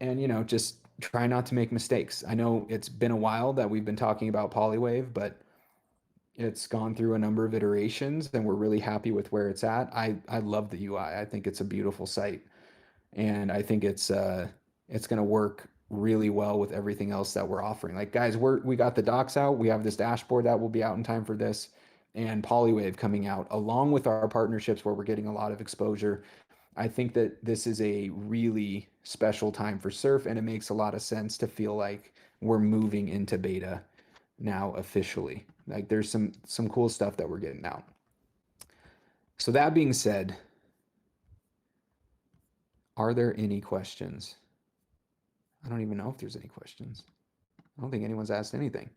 and just try not to make mistakes. I know it's been a while that we've been talking about Polywave, but it's gone through a number of iterations and we're really happy with where it's at. I love the UI. I think it's a beautiful site and I think it's going to work really well with everything else that we're offering. Like guys, we got the docs out. We have this dashboard that will be out in time for this and Polywave coming out along with our partnerships where we're getting a lot of exposure. I think that this is a really special time for Surf and it makes a lot of sense to feel like we're moving into beta now officially. Like there's some cool stuff that we're getting out. So that being said, are there any questions? I don't even know if there's any questions. I don't think anyone's asked anything.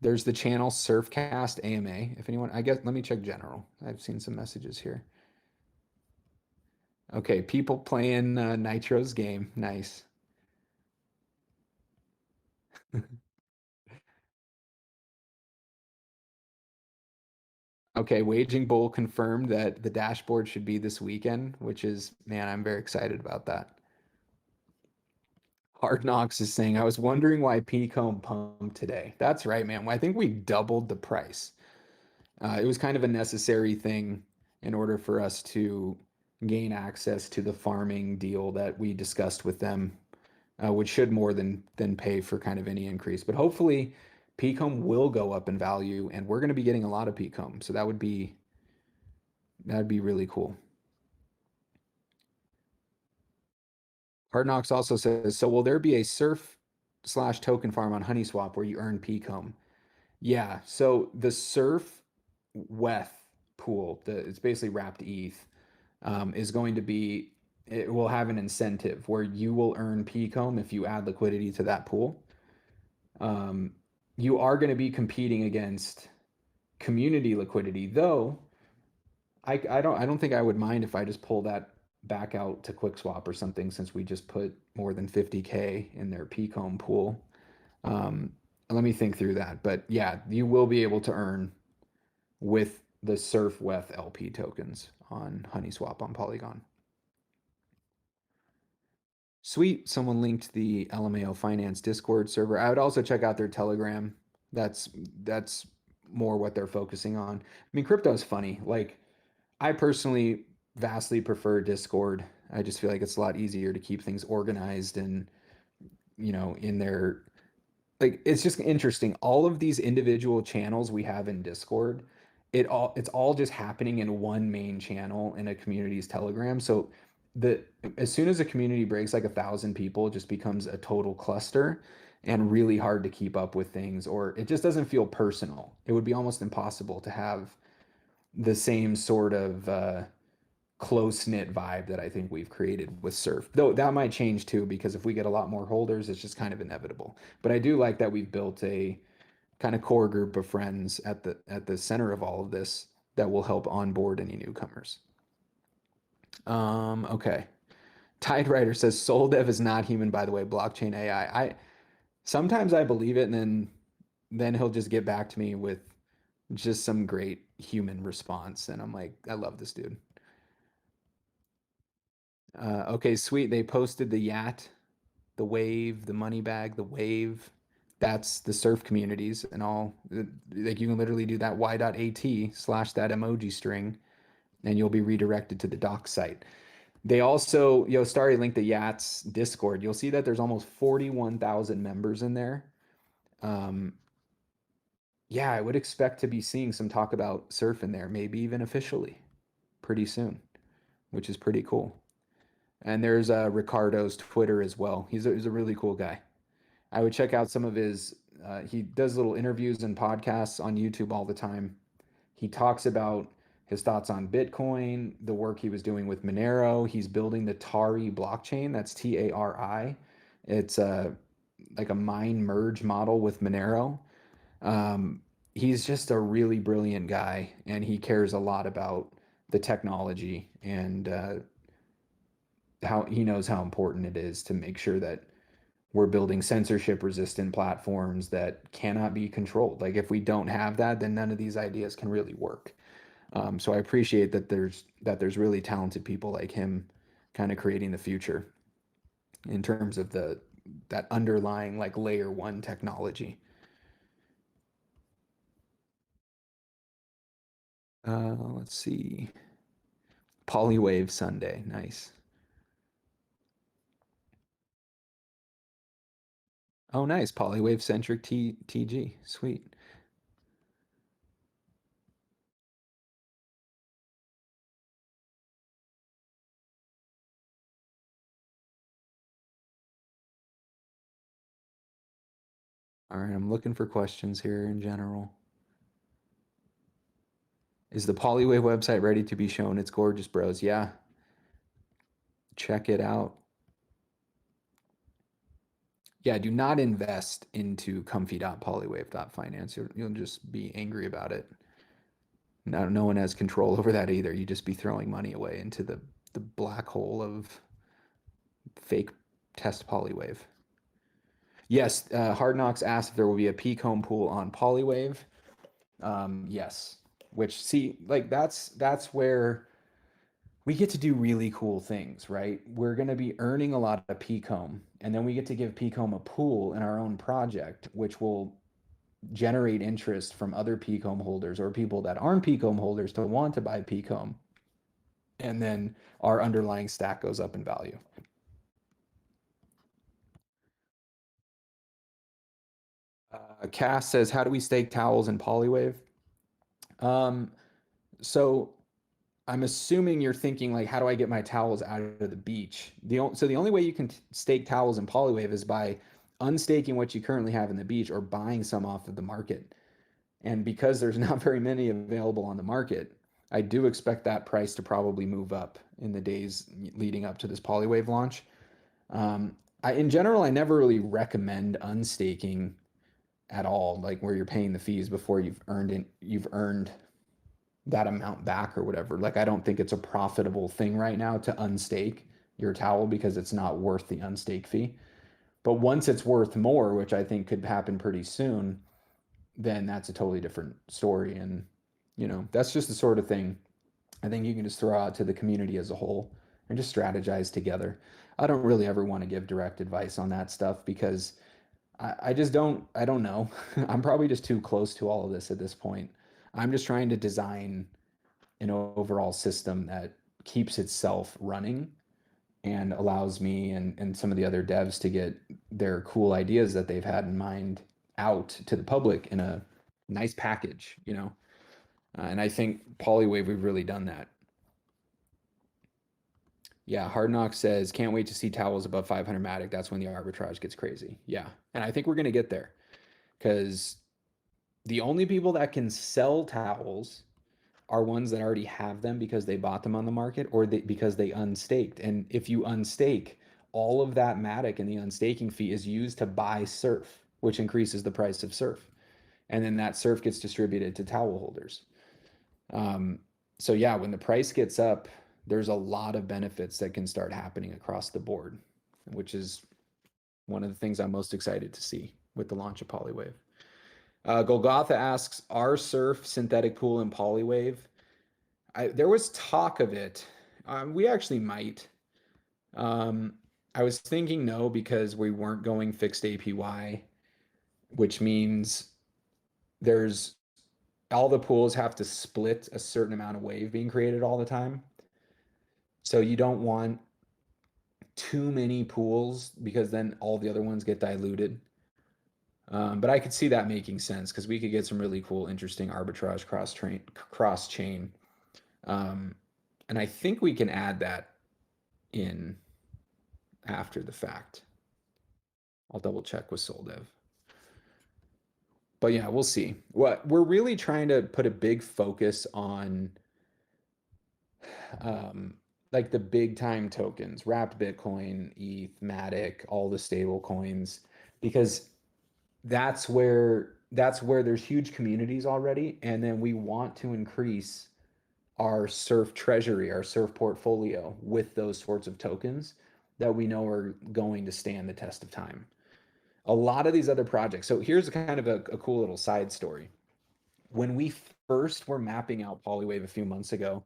There's the channel SURFcast AMA. If anyone, I guess, let me check general. I've seen some messages here. Okay, people playing Nitro's game. Nice. Okay, Waging Bull confirmed that the dashboard should be this weekend, which is, man, I'm very excited about that. Hard Knocks is saying, I was wondering why Peacomb pumped today. That's right, man. I think we doubled the price. It was kind of a necessary thing in order for us to gain access to the farming deal that we discussed with them, which should more than pay for kind of any increase. But hopefully, Peacomb will go up in value, and we're going to be getting a lot of Peacomb. So that'd be really cool. Hard Knocks also says, so will there be a surf/token farm on HoneySwap where you earn Peacomb? Yeah, so the Surf WETH pool, it's basically wrapped ETH, is going to be, it will have an incentive where you will earn Peacomb if you add liquidity to that pool. Um, you are going to be competing against community liquidity, though I don't think I would mind if I just pull that back out to QuickSwap or something since we just put more than 50K in their Peacomb pool. Um, Let me think through that. But yeah, you will be able to earn with the Surf WETH LP tokens on HoneySwap on Polygon. Sweet. Someone linked the LMAO Finance Discord server. I would also check out their Telegram. That's more what they're focusing on. I mean, crypto is funny. Like, I personally vastly prefer Discord. I just feel like it's a lot easier to keep things organized and, in their like it's just interesting. All of these individual channels we have in Discord, it's all just happening in one main channel in a community's Telegram. So the as soon as a community breaks like 1,000 people, it just becomes a total cluster and really hard to keep up with things, or it just doesn't feel personal. It would be almost impossible to have the same sort of close knit vibe that I think we've created with Surf. Though that might change too, because if we get a lot more holders, it's just kind of inevitable. But I do like that we've built a kind of core group of friends at the center of all of this that will help onboard any newcomers. Okay. Tide Rider says Soul Dev is not human, by the way, blockchain AI. I sometimes I believe it, and then he'll just get back to me with just some great human response. And I'm like, I love this dude. Okay, sweet. They posted the yacht, the wave, the money bag, the wave. That's the surf communities and all. Like you can literally do that y.at slash that emoji string, and you'll be redirected to the doc site. They also, Starry linked the Yachts Discord. You'll see that there's almost 41,000 members in there. Um, yeah, I would expect to be seeing some talk about surf in there, maybe even officially pretty soon, which is pretty cool. And there's Ricardo's Twitter as well. He's a really cool guy. I would check out some of his. He does little interviews and podcasts on YouTube all the time. He talks about his thoughts on Bitcoin, the work he was doing with Monero. He's building the Tari blockchain. That's Tari. It's like a mine merge model with Monero. Um, he's just a really brilliant guy, and he cares a lot about the technology and how he knows how important it is to make sure that we're building censorship resistant platforms that cannot be controlled. Like if we don't have that, then none of these ideas can really work. So I appreciate that there's really talented people like him kind of creating the future in terms of the that underlying like layer one technology. Let's see. Polywave Sunday. Nice. Oh, nice. Polywave centric TG. Sweet. All right, I'm looking for questions here in general. Is the Polywave website ready to be shown? It's gorgeous, bros. Yeah, check it out. Yeah, do not invest into comfy.polywave.finance. You'll just be angry about it. No one has control over that either. You just be throwing money away into the black hole of fake test Polywave. Yes, Hard Knocks asked if there will be a peak home pool on Polywave. Yes, which see, like that's where we get to do really cool things, right? We're going to be earning a lot of peak home, and then we get to give peak home a pool in our own project, which will generate interest from other peak home holders or people that aren't peak home holders to want to buy peak home. And then our underlying stack goes up in value. Cass says, how do we stake towels in Polywave? Um, so I'm assuming you're thinking like, how do I get my towels out of the beach? So the only way you can stake towels in Polywave is by unstaking what you currently have in the beach or buying some off of the market. And because there's not very many available on the market, I do expect that price to probably move up in the days leading up to this Polywave launch. In general, I never really recommend unstaking at all, like where you're paying the fees before you've earned that amount back or whatever. Like I don't think it's a profitable thing right now to unstake your towel because it's not worth the unstake fee. But once it's worth more, which I think could happen pretty soon, then that's a totally different story. And, that's just the sort of thing I think you can just throw out to the community as a whole and just strategize together. I don't really ever want to give direct advice on that stuff because I just I don't know. I'm probably just too close to all of this at this point. I'm just trying to design an overall system that keeps itself running and allows me and some of the other devs to get their cool ideas that they've had in mind out to the public in a nice package. And I think Polywave, we've really done that. Yeah, Hard Knock says, can't wait to see towels above 500 Matic. That's when the arbitrage gets crazy. Yeah. And I think we're going to get there because the only people that can sell towels are ones that already have them because they bought them on the market or because they unstaked. And if you unstake, all of that Matic and the unstaking fee is used to buy Surf, which increases the price of Surf. And then that Surf gets distributed to towel holders. Um, so yeah, when the price gets up, there's a lot of benefits that can start happening across the board, which is one of the things I'm most excited to see with the launch of Polywave. Golgotha asks, are Surf, Synthetic Pool, and Polywave? There was talk of it. We actually might. Um, I was thinking no because we weren't going fixed APY. which means there's all the pools have to split a certain amount of wave being created all the time. So you don't want too many pools because then all the other ones get diluted. But I could see that making sense because we could get some really cool, interesting arbitrage cross chain. Um, and I think we can add that in after the fact. I'll double check with Soldev. But yeah, we'll see. What we're really trying to put a big focus on, um, like the big time tokens, wrapped Bitcoin, ETH, Matic, all the stable coins, because that's where there's huge communities already, and then we want to increase our surf treasury, our surf portfolio with those sorts of tokens that we know are going to stand the test of time. A lot of these other projects. So here's kind of a cool little side story. When we first were mapping out Polywave a few months ago,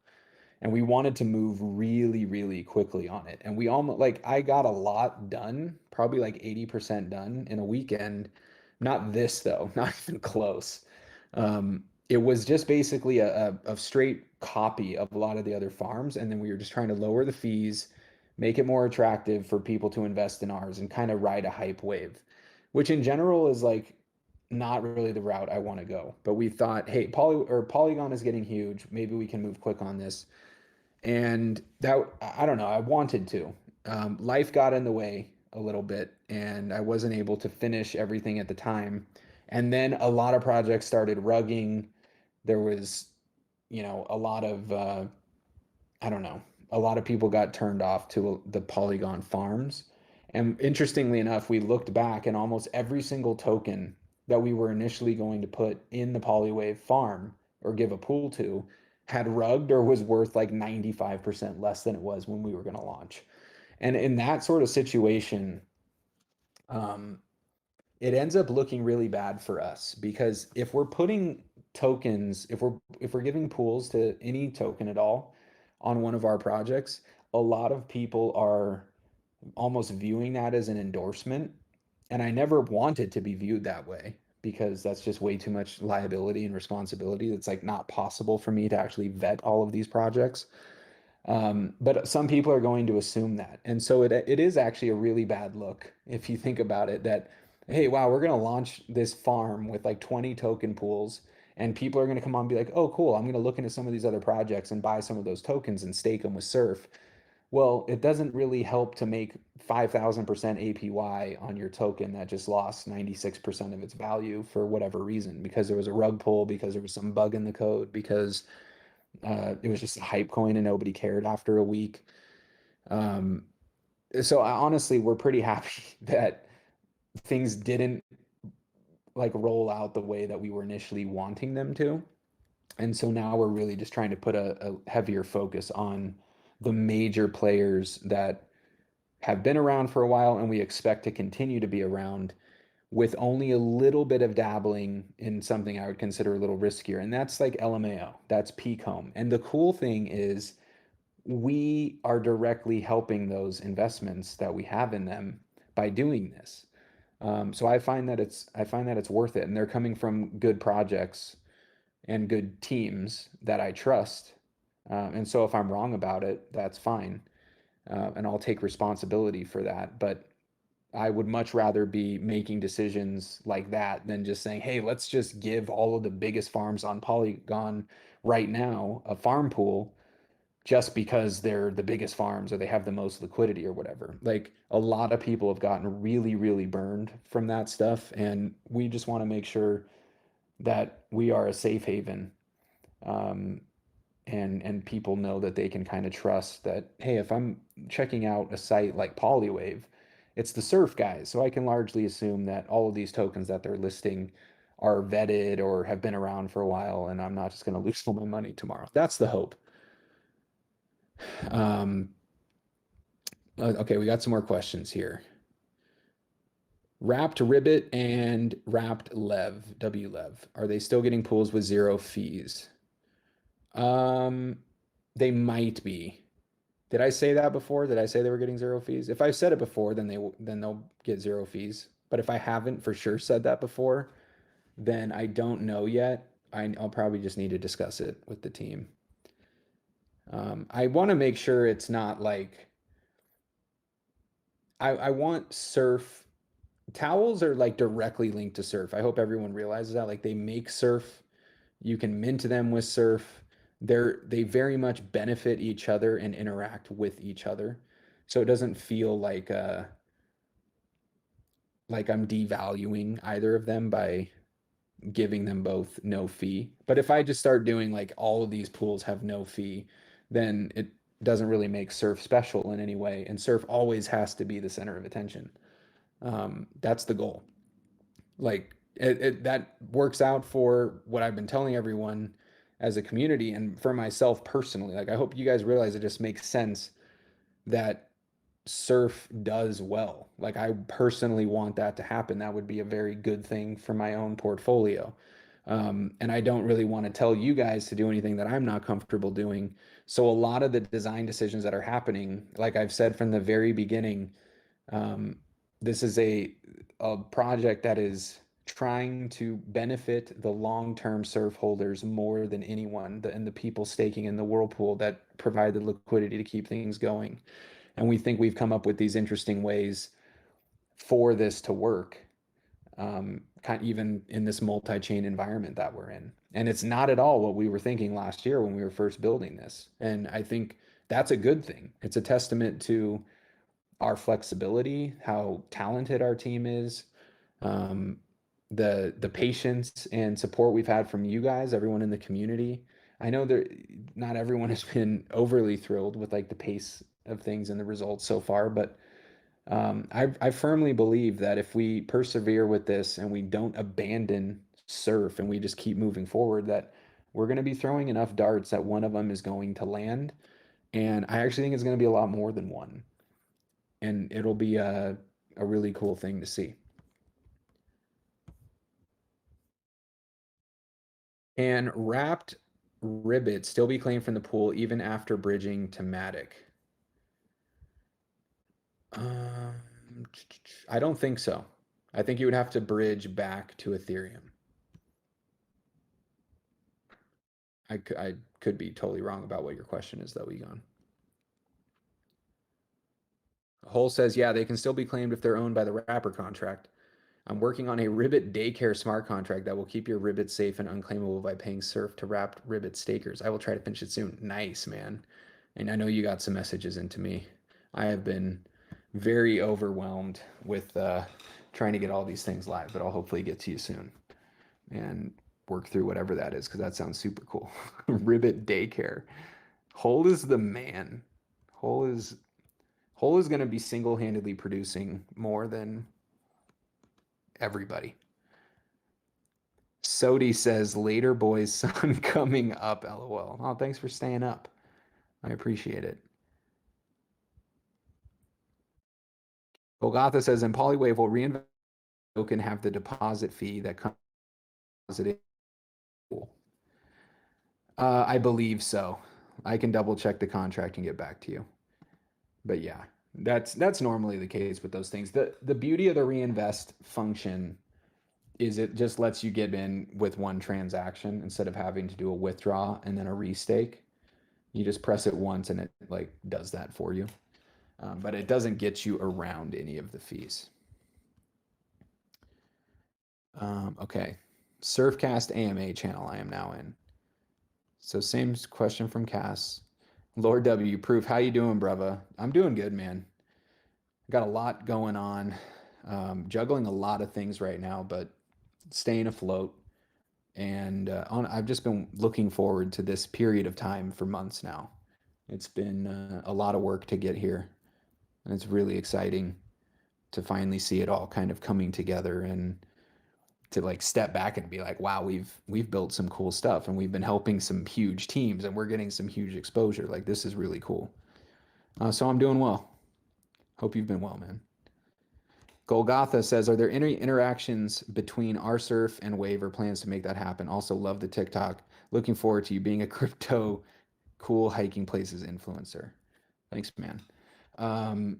and we wanted to move really, really quickly on it. And we almost like I got a lot done, probably like 80% done in a weekend. Not this though, not even close. It was just basically a straight copy of a lot of the other farms, and then we were just trying to lower the fees, make it more attractive for people to invest in ours, and kind of ride a hype wave, which in general is like not really the route I want to go. But we thought, hey, Polygon is getting huge. Maybe we can move quick on this. And that, I don't know, I wanted to. Life got in the way a little bit, and I wasn't able to finish everything at the time. And then a lot of projects started rugging. There was, a lot of, I don't know, a lot of people got turned off to the Polygon farms. And interestingly enough, we looked back and almost every single token that we were initially going to put in the Polywave farm or give a pool to had rugged or was worth like 95% less than it was when we were going to launch. And in that sort of situation, um, it ends up looking really bad for us because if we're putting tokens, if we're giving pools to any token at all on one of our projects, a lot of people are almost viewing that as an endorsement. And I never wanted to be viewed that way because that's just way too much liability and responsibility. It's like not possible for me to actually vet all of these projects. But some people are going to assume that. And so it is actually a really bad look if you think about it that, hey, wow, we're going to launch this farm with like 20 token pools, and people are going to come on and be like, oh, cool, I'm going to look into some of these other projects and buy some of those tokens and stake them with Surf. Well, it doesn't really help to make 5,000% APY on your token that just lost 96% of its value for whatever reason, because there was a rug pull, because there was some bug in the code, because it was just a hype coin and nobody cared after a week. Um, so honestly, we're pretty happy that things didn't like roll out the way that we were initially wanting them to. And so now we're really just trying to put a heavier focus on the major players that have been around for a while and we expect to continue to be around with only a little bit of dabbling in something I would consider a little riskier. And that's like LMAO, that's PCOM. And the cool thing is we are directly helping those investments that we have in them by doing this. So I find that it's worth it, and they're coming from good projects and good teams that I trust. And so if I'm wrong about it, that's fine, and I'll take responsibility for that. But I would much rather be making decisions like that than just saying, "Hey, let's just give all of the biggest farms on Polygon right now a farm pool." Just because they're the biggest farms or they have the most liquidity or whatever. Like a lot of people have gotten really, really burned from that stuff. And we just want to make sure that we are a safe haven. Um, and people know that they can kind of trust that, hey, if I'm checking out a site like Polywave, it's the surf guys. So I can largely assume that all of these tokens that they're listing are vetted or have been around for a while, and I'm not just going to lose all my money tomorrow. That's the hope. Um, okay, we got some more questions here. Wrapped Ribbit and Wrapped Lev, W Lev, are they still getting pools with zero fees? Um, they might be. Did I say that before? Did I say they were getting zero fees? If I said it before, then they'll get zero fees. But if I haven't for sure said that before, then I don't know yet. I'll probably just need to discuss it with the team. I want to make sure it's not like I want surf towels are like directly linked to surf. I hope everyone realizes that. Like they make surf, you can mint them with surf. They very much benefit each other and interact with each other. So it doesn't feel like I'm devaluing either of them by giving them both no fee. But if I just start doing like all of these pools have no fee, then it doesn't really make surf special in any way. And surf always has to be the center of attention. That's the goal. Like that works out for what I've been telling everyone as a community and for myself personally. Like I hope you guys realize it just makes sense that surf does well. Like I personally want that to happen. That would be a very good thing for my own portfolio. And I don't really want to tell you guys to do anything that I'm not comfortable doing. So a lot of the design decisions that are happening, like I've said from the very beginning, um, this is a project that is trying to benefit the long-term surf holders more than anyone, and the people staking in the whirlpool that provide the liquidity to keep things going. And we think we've come up with these interesting ways for this to work, kind of even in this multi-chain environment that we're in. And it's not at all what we were thinking last year when we were first building this. And I think that's a good thing. It's a testament to our flexibility, how talented our team is, um, the patience and support we've had from you guys, everyone in the community. I know that not everyone has been overly thrilled with like the pace of things and the results so far, but I firmly believe that if we persevere with this and we don't abandon surf and we just keep moving forward, that we're going to be throwing enough darts that one of them is going to land. And I actually think it's going to be a lot more than one. And it'll be a really cool thing to see. And wrapped ribbit still be claimed from the pool even after bridging to Matic? Um, I don't think so. I think you would have to bridge back to Ethereum. I could be totally wrong about what your question is, though, Egon. Hole says, yeah, they can still be claimed if they're owned by the wrapper contract. I'm working on a Ribbit daycare smart contract that will keep your Ribbit safe and unclaimable by paying Surf to wrapped Ribbit stakers. I will try to finish it soon. Nice, man. And I know you got some messages into me. I have been very overwhelmed with trying to get all these things live, but I'll hopefully get to you soon and work through whatever that is because that sounds super cool. Ribbit daycare. Hole is the man. Hole is Hole is going to be single-handedly producing more than everybody. Sodi says, later boys, sun coming up, lol. Oh, thanks for staying up. I appreciate it. Golgotha says, in Polywave, will reinvest token have the deposit fee that comes with it? I believe so. I can double check the contract and get back to you. But yeah, that's normally the case with those things. The beauty of the reinvest function is it just lets you get in with one transaction instead of having to do a withdraw and then a restake. You just press it once and it like does that for you. But it doesn't get you around any of the fees. Okay. SURFcast AMA channel I am now in. So same question from Cass. Lord W, proof. How you doing, brother? I'm doing good, man. Got a lot going on. Juggling a lot of things right now, but staying afloat. And I've just been looking forward to this period of time for months now. It's been a lot of work to get here, and it's really exciting to finally see it all kind of coming together and to like step back and be like, wow, we've built some cool stuff and we've been helping some huge teams and we're getting some huge exposure. Like this is really cool. So I'm doing well. Hope you've been well, man. Golgotha says, are there any interactions between RSurf and Wave or plans to make that happen? Also love the TikTok. Looking forward to you being a crypto cool hiking places influencer. Thanks, man. Um,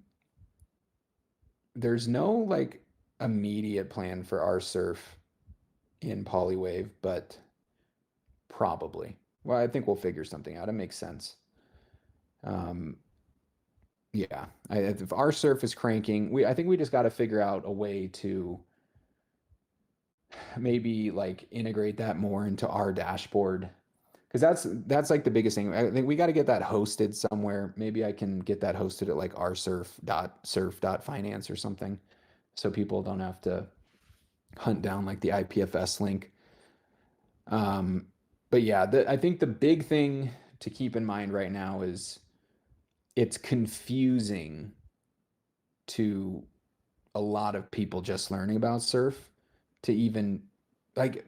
there's no like immediate plan for our surf in Polywave, but probably. Well, I think we'll figure something out. It makes sense. Um, yeah, if our surf is cranking, I think we just got to figure out a way to maybe like integrate that more into our dashboard because that's like the biggest thing. I think we got to get that hosted somewhere. Maybe I can get that hosted at like our surf.finance or something, so people don't have to hunt down like the IPFS link. Um, but yeah, I think the big thing to keep in mind right now is it's confusing to a lot of people just learning about surf to even like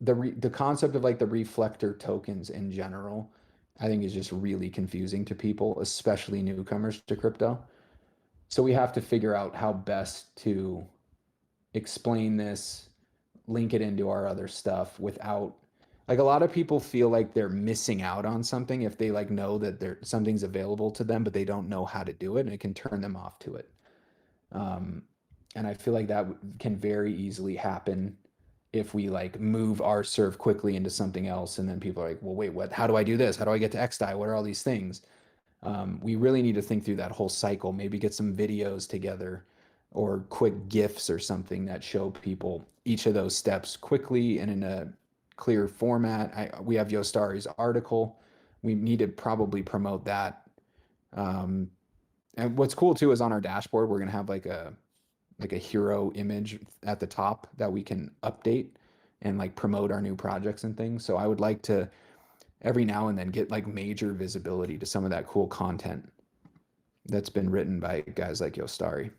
the concept of like the reflector tokens in general, I think is just really confusing to people, especially newcomers to crypto. So we have to figure out how best to explain this, link it into our other stuff without like a lot of people feel like they're missing out on something if they like know that there something's available to them, but they don't know how to do it, and it can turn them off to it. Um, and I feel like that can very easily happen if we like move our serve quickly into something else, and then people are like, well, wait, what? How do I do this? How do I get to XDAI? What are all these things? We really need to think through that whole cycle, maybe get some videos together or quick GIFs or something that show people each of those steps quickly and in a clear format. We have Yostari's article. We need to probably promote that. Um, and what's cool too is on our dashboard, we're gonna have like a hero image at the top that we can update and like promote our new projects and things. So I would like to every now and then get like major visibility to some of that cool content that's been written by guys like Yostari.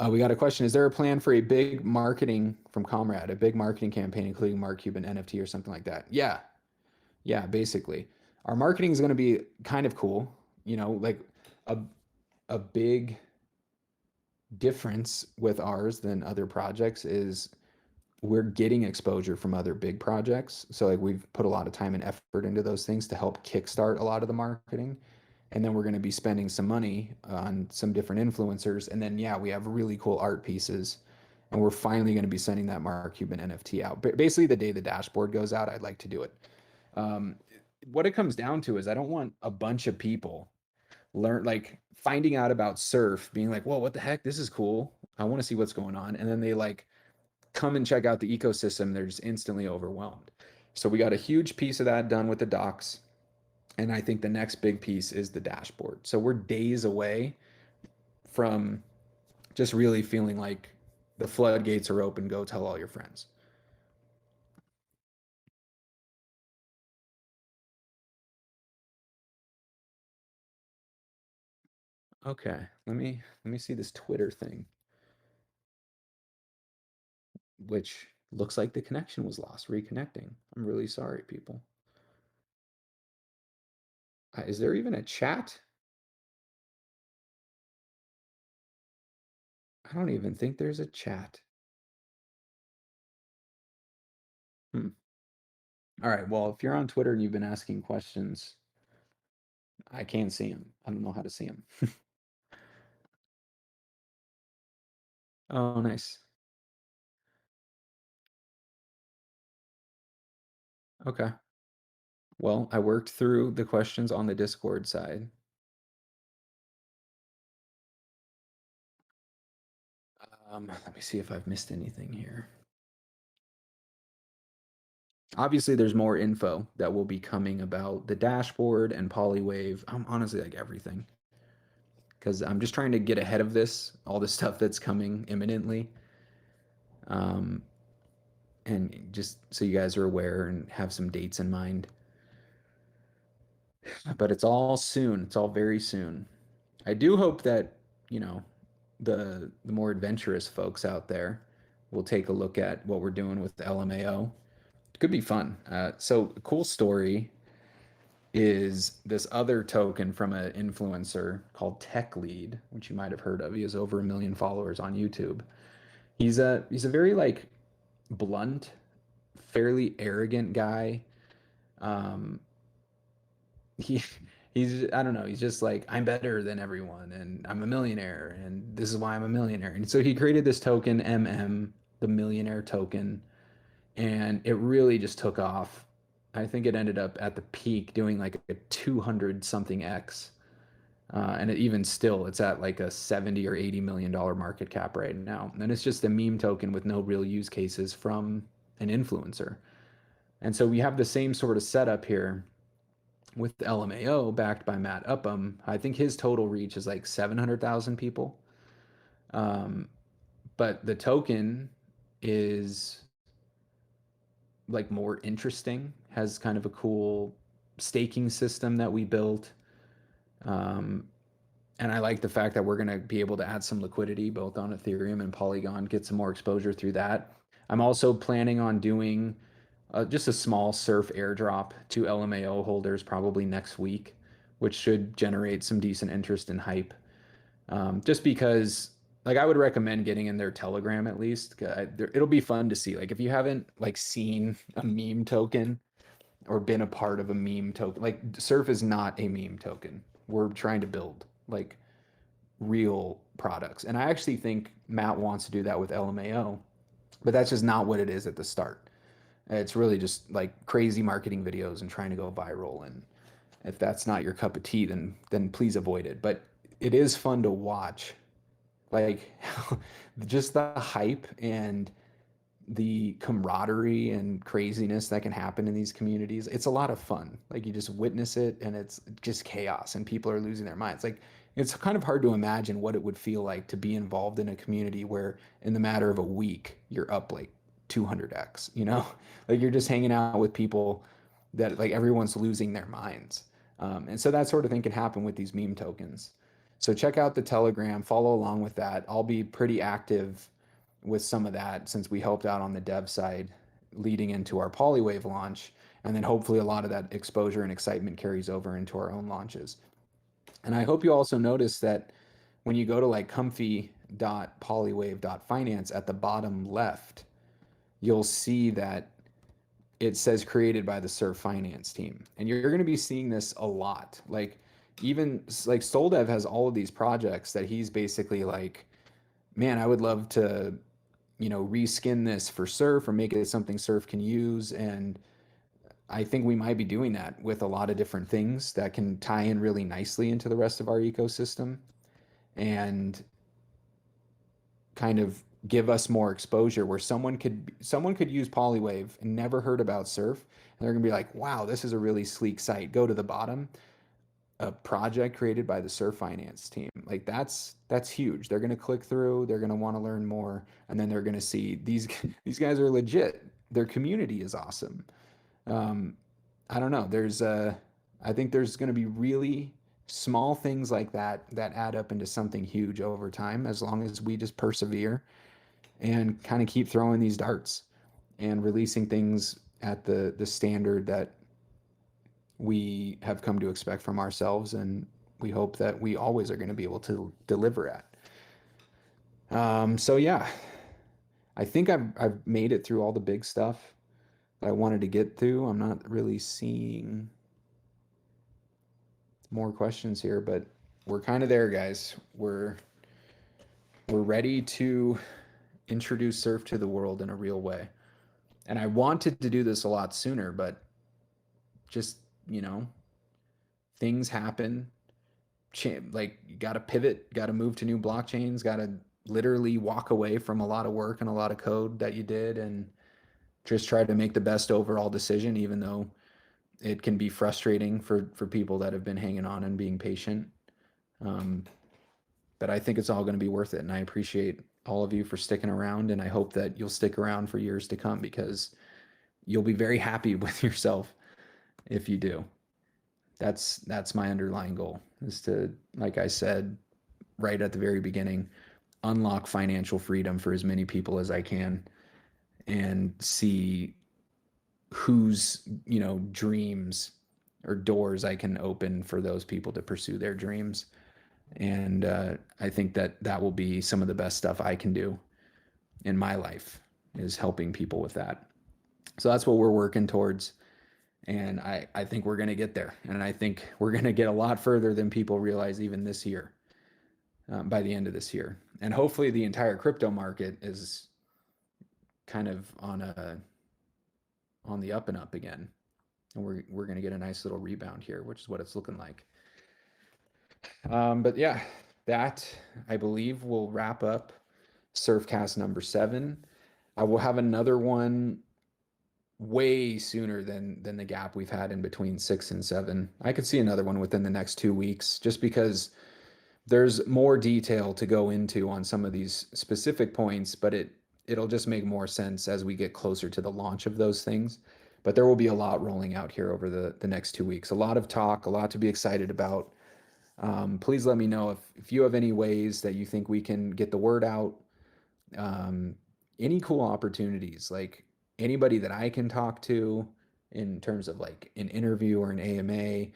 We got a question. Is there a plan for a big marketing from Comrade, a big marketing campaign, including Mark Cuban NFT or something like that? Yeah. Yeah, basically. Our marketing is going to be kind of cool. Like a, a big difference with ours than other projects is we're getting exposure from other big projects. So like we've put a lot of time and effort into those things to help kickstart a lot of the marketing. And then we're going to be spending some money on some different influencers. And then yeah, we have really cool art pieces. And we're finally going to be sending that Mark Cuban NFT out. But basically the day the dashboard goes out, I'd like to do it. Um, what it comes down to is I don't want a bunch of people learn like finding out about surf, being like, whoa, what the heck? This is cool. I want to see what's going on. And then they like come and check out the ecosystem, they're just instantly overwhelmed. So we got a huge piece of that done with the docs. And I think the next big piece is the dashboard. So we're days away from just really feeling like the floodgates are open. Go tell all your friends. Okay, let me see this Twitter thing, which looks like the connection was lost. Reconnecting. I'm really sorry, people. Is there even a chat? I don't even think there's a chat. Hmm. All right. Well, if you're on Twitter and you've been asking questions, I can't see him. I don't know how to see him. Oh, nice. Okay. Well, I worked through the questions on the Discord side. Let me see if I've missed anything here. Obviously, there's more info that will be coming about the dashboard and Polywave. Honestly like everything because I'm just trying to get ahead of this, all the stuff that's coming imminently. Um, and just so you guys are aware and have some dates in mind. But it's all soon. It's all very soon. I do hope that, you know, the more adventurous folks out there will take a look at what we're doing with the LMAO. It could be fun. So a cool story is this other token from an influencer called Tech Lead, which you might have heard of. He has over 1 million followers on YouTube. He's a very like blunt, fairly arrogant guy. Um, he I don't know, he's just like, I'm better than everyone and I'm a millionaire and this is why I'm a millionaire. And so he created this token, MM, the millionaire token, and it really just took off. I think it ended up at the peak doing like a 200 something X. And even still, it's at like a 70 or $80 million market cap right now. And it's just a meme token with no real use cases from an influencer. And so we have the same sort of setup here with LMAO backed by Matt Upham. I think his total reach is like 700,000 people. Um, but the token is like more interesting, has kind of a cool staking system that we built. Um, and I like the fact that we're going to be able to add some liquidity both on Ethereum and Polygon, get some more exposure through that. I'm also planning on doing just a small surf airdrop to LMAO holders probably next week, which should generate some decent interest and hype. Just because, like, I would recommend getting in their Telegram at least. It'll be fun to see. Like, if you haven't like seen a meme token or been a part of a meme token, like Surf is not a meme token. We're trying to build like real products, and I actually think Matt wants to do that with LMAO, but that's just not what it is at the start. It's really just like crazy marketing videos and trying to go viral. And if that's not your cup of tea, then please avoid it. But it is fun to watch, like just the hype and the camaraderie and craziness that can happen in these communities. It's a lot of fun. Like you just witness it and it's just chaos and people are losing their minds. Like it's kind of hard to imagine what it would feel like to be involved in a community where in the matter of a week you're up like 200x, you know? Like you're just hanging out with people that like everyone's losing their minds. And so that sort of thing can happen with these meme tokens. So check out the Telegram, follow along with that. I'll be pretty active with some of that since we helped out on the dev side leading into our Polywave launch. And then hopefully a lot of that exposure and excitement carries over into our own launches. And I hope you also notice that when you go to like comfy.polywave.finance at the bottom left, you'll see that it says created by the Surf Finance team. And you're going to be seeing this a lot. Like even like Soldev has all of these projects that he's basically like, man, I would love to reskin this for Surf or make it something Surf can use. And I think we might be doing that with a lot of different things that can tie in really nicely into the rest of our ecosystem and kind of give us more exposure where someone could use Polywave and never heard about Surf and they're gonna be like, wow, this is a really sleek site. Go to the bottom, a project created by the Surf Finance team. Like that's huge. They're gonna click through, they're gonna want to learn more, and then they're gonna see these these guys are legit. Their community is awesome. Um, I don't know. I think there's gonna be really small things like that that add up into something huge over time as long as we just persevere and kind of keep throwing these darts and releasing things at the standard that we have come to expect from ourselves, and we hope that we always are going to be able to deliver at. So yeah, I think I've made it through all the big stuff that I wanted to get through. I'm not really seeing more questions here, but we're kind of there, guys. We're ready to introduce surf to the world in a real way. And I wanted to do this a lot sooner, but just, you know, things happen. Like you got to pivot, got to move to new blockchains, got to literally walk away from a lot of work and a lot of code that you did and just try to make the best overall decision, even though it can be frustrating for people that have been hanging on and being patient. Um, but I think it's all going to be worth it. And I appreciate all of you for sticking around. And I hope that you'll stick around for years to come because you'll be very happy with yourself if you do. That's my underlying goal is to, like I said right at the very beginning, unlock financial freedom for as many people as I can and see whose, dreams or doors I can open for those people to pursue their dreams. And I think that that will be some of the best stuff I can do in my life is helping people with that. So that's what we're working towards. And I think we're going to get there. And I think we're going to get a lot further than people realize even this year, by the end of this year. And hopefully the entire crypto market is kind of on the up and up again. And we're going to get a nice little rebound here, which is what it's looking like. But yeah, that I believe will wrap up SURFcast number 7. I will have another one way sooner than the gap we've had in between 6 and 7. I could see another one within the next 2 weeks, just because there's more detail to go into on some of these specific points, but it'll just make more sense as we get closer to the launch of those things. But there will be a lot rolling out here over the next 2 weeks. A lot of talk, a lot to be excited about. Please let me know if you have any ways that you think we can get the word out. Um, any cool opportunities, like anybody that I can talk to in terms of like an interview or an AMA,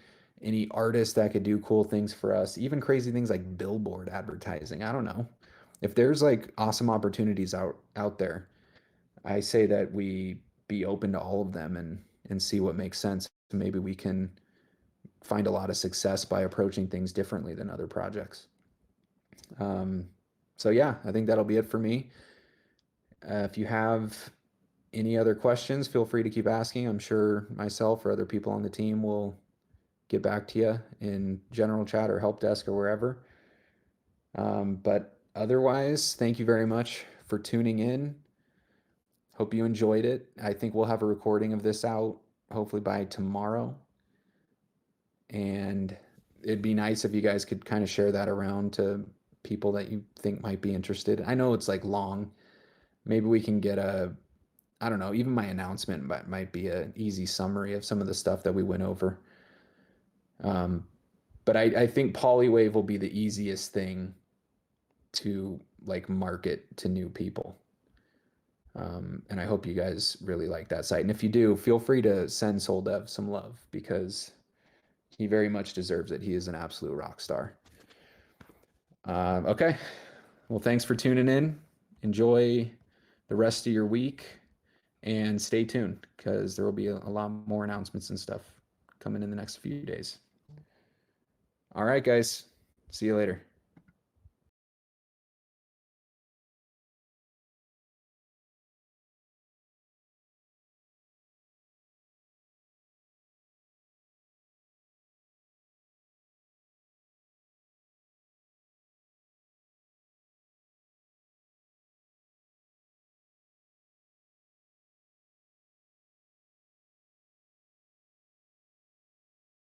any artist that could do cool things for us, even crazy things like billboard advertising. I don't know. If there's like awesome opportunities out there, I say that we be open to all of them and see what makes sense. Maybe we can find a lot of success by approaching things differently than other projects. Um, so yeah, I think that'll be it for me. If you have any other questions, feel free to keep asking. I'm sure myself or other people on the team will get back to you in general chat or help desk or wherever. But otherwise, thank you very much for tuning in. Hope you enjoyed it. I think we'll have a recording of this out hopefully by tomorrow. And it'd be nice if you guys could kind of share that around to people that you think might be interested. I know it's like long. Maybe we can get I don't know, even my announcement might be an easy summary of some of the stuff that we went over. Um, but I think Polywave will be the easiest thing to like market to new people. And I hope you guys really like that site. And if you do, feel free to send SoulDev some love because he very much deserves it. He is an absolute rock star. Okay. Well, thanks for tuning in. Enjoy the rest of your week and stay tuned because there will be a lot more announcements and stuff coming in the next few days. All right, guys. See you later.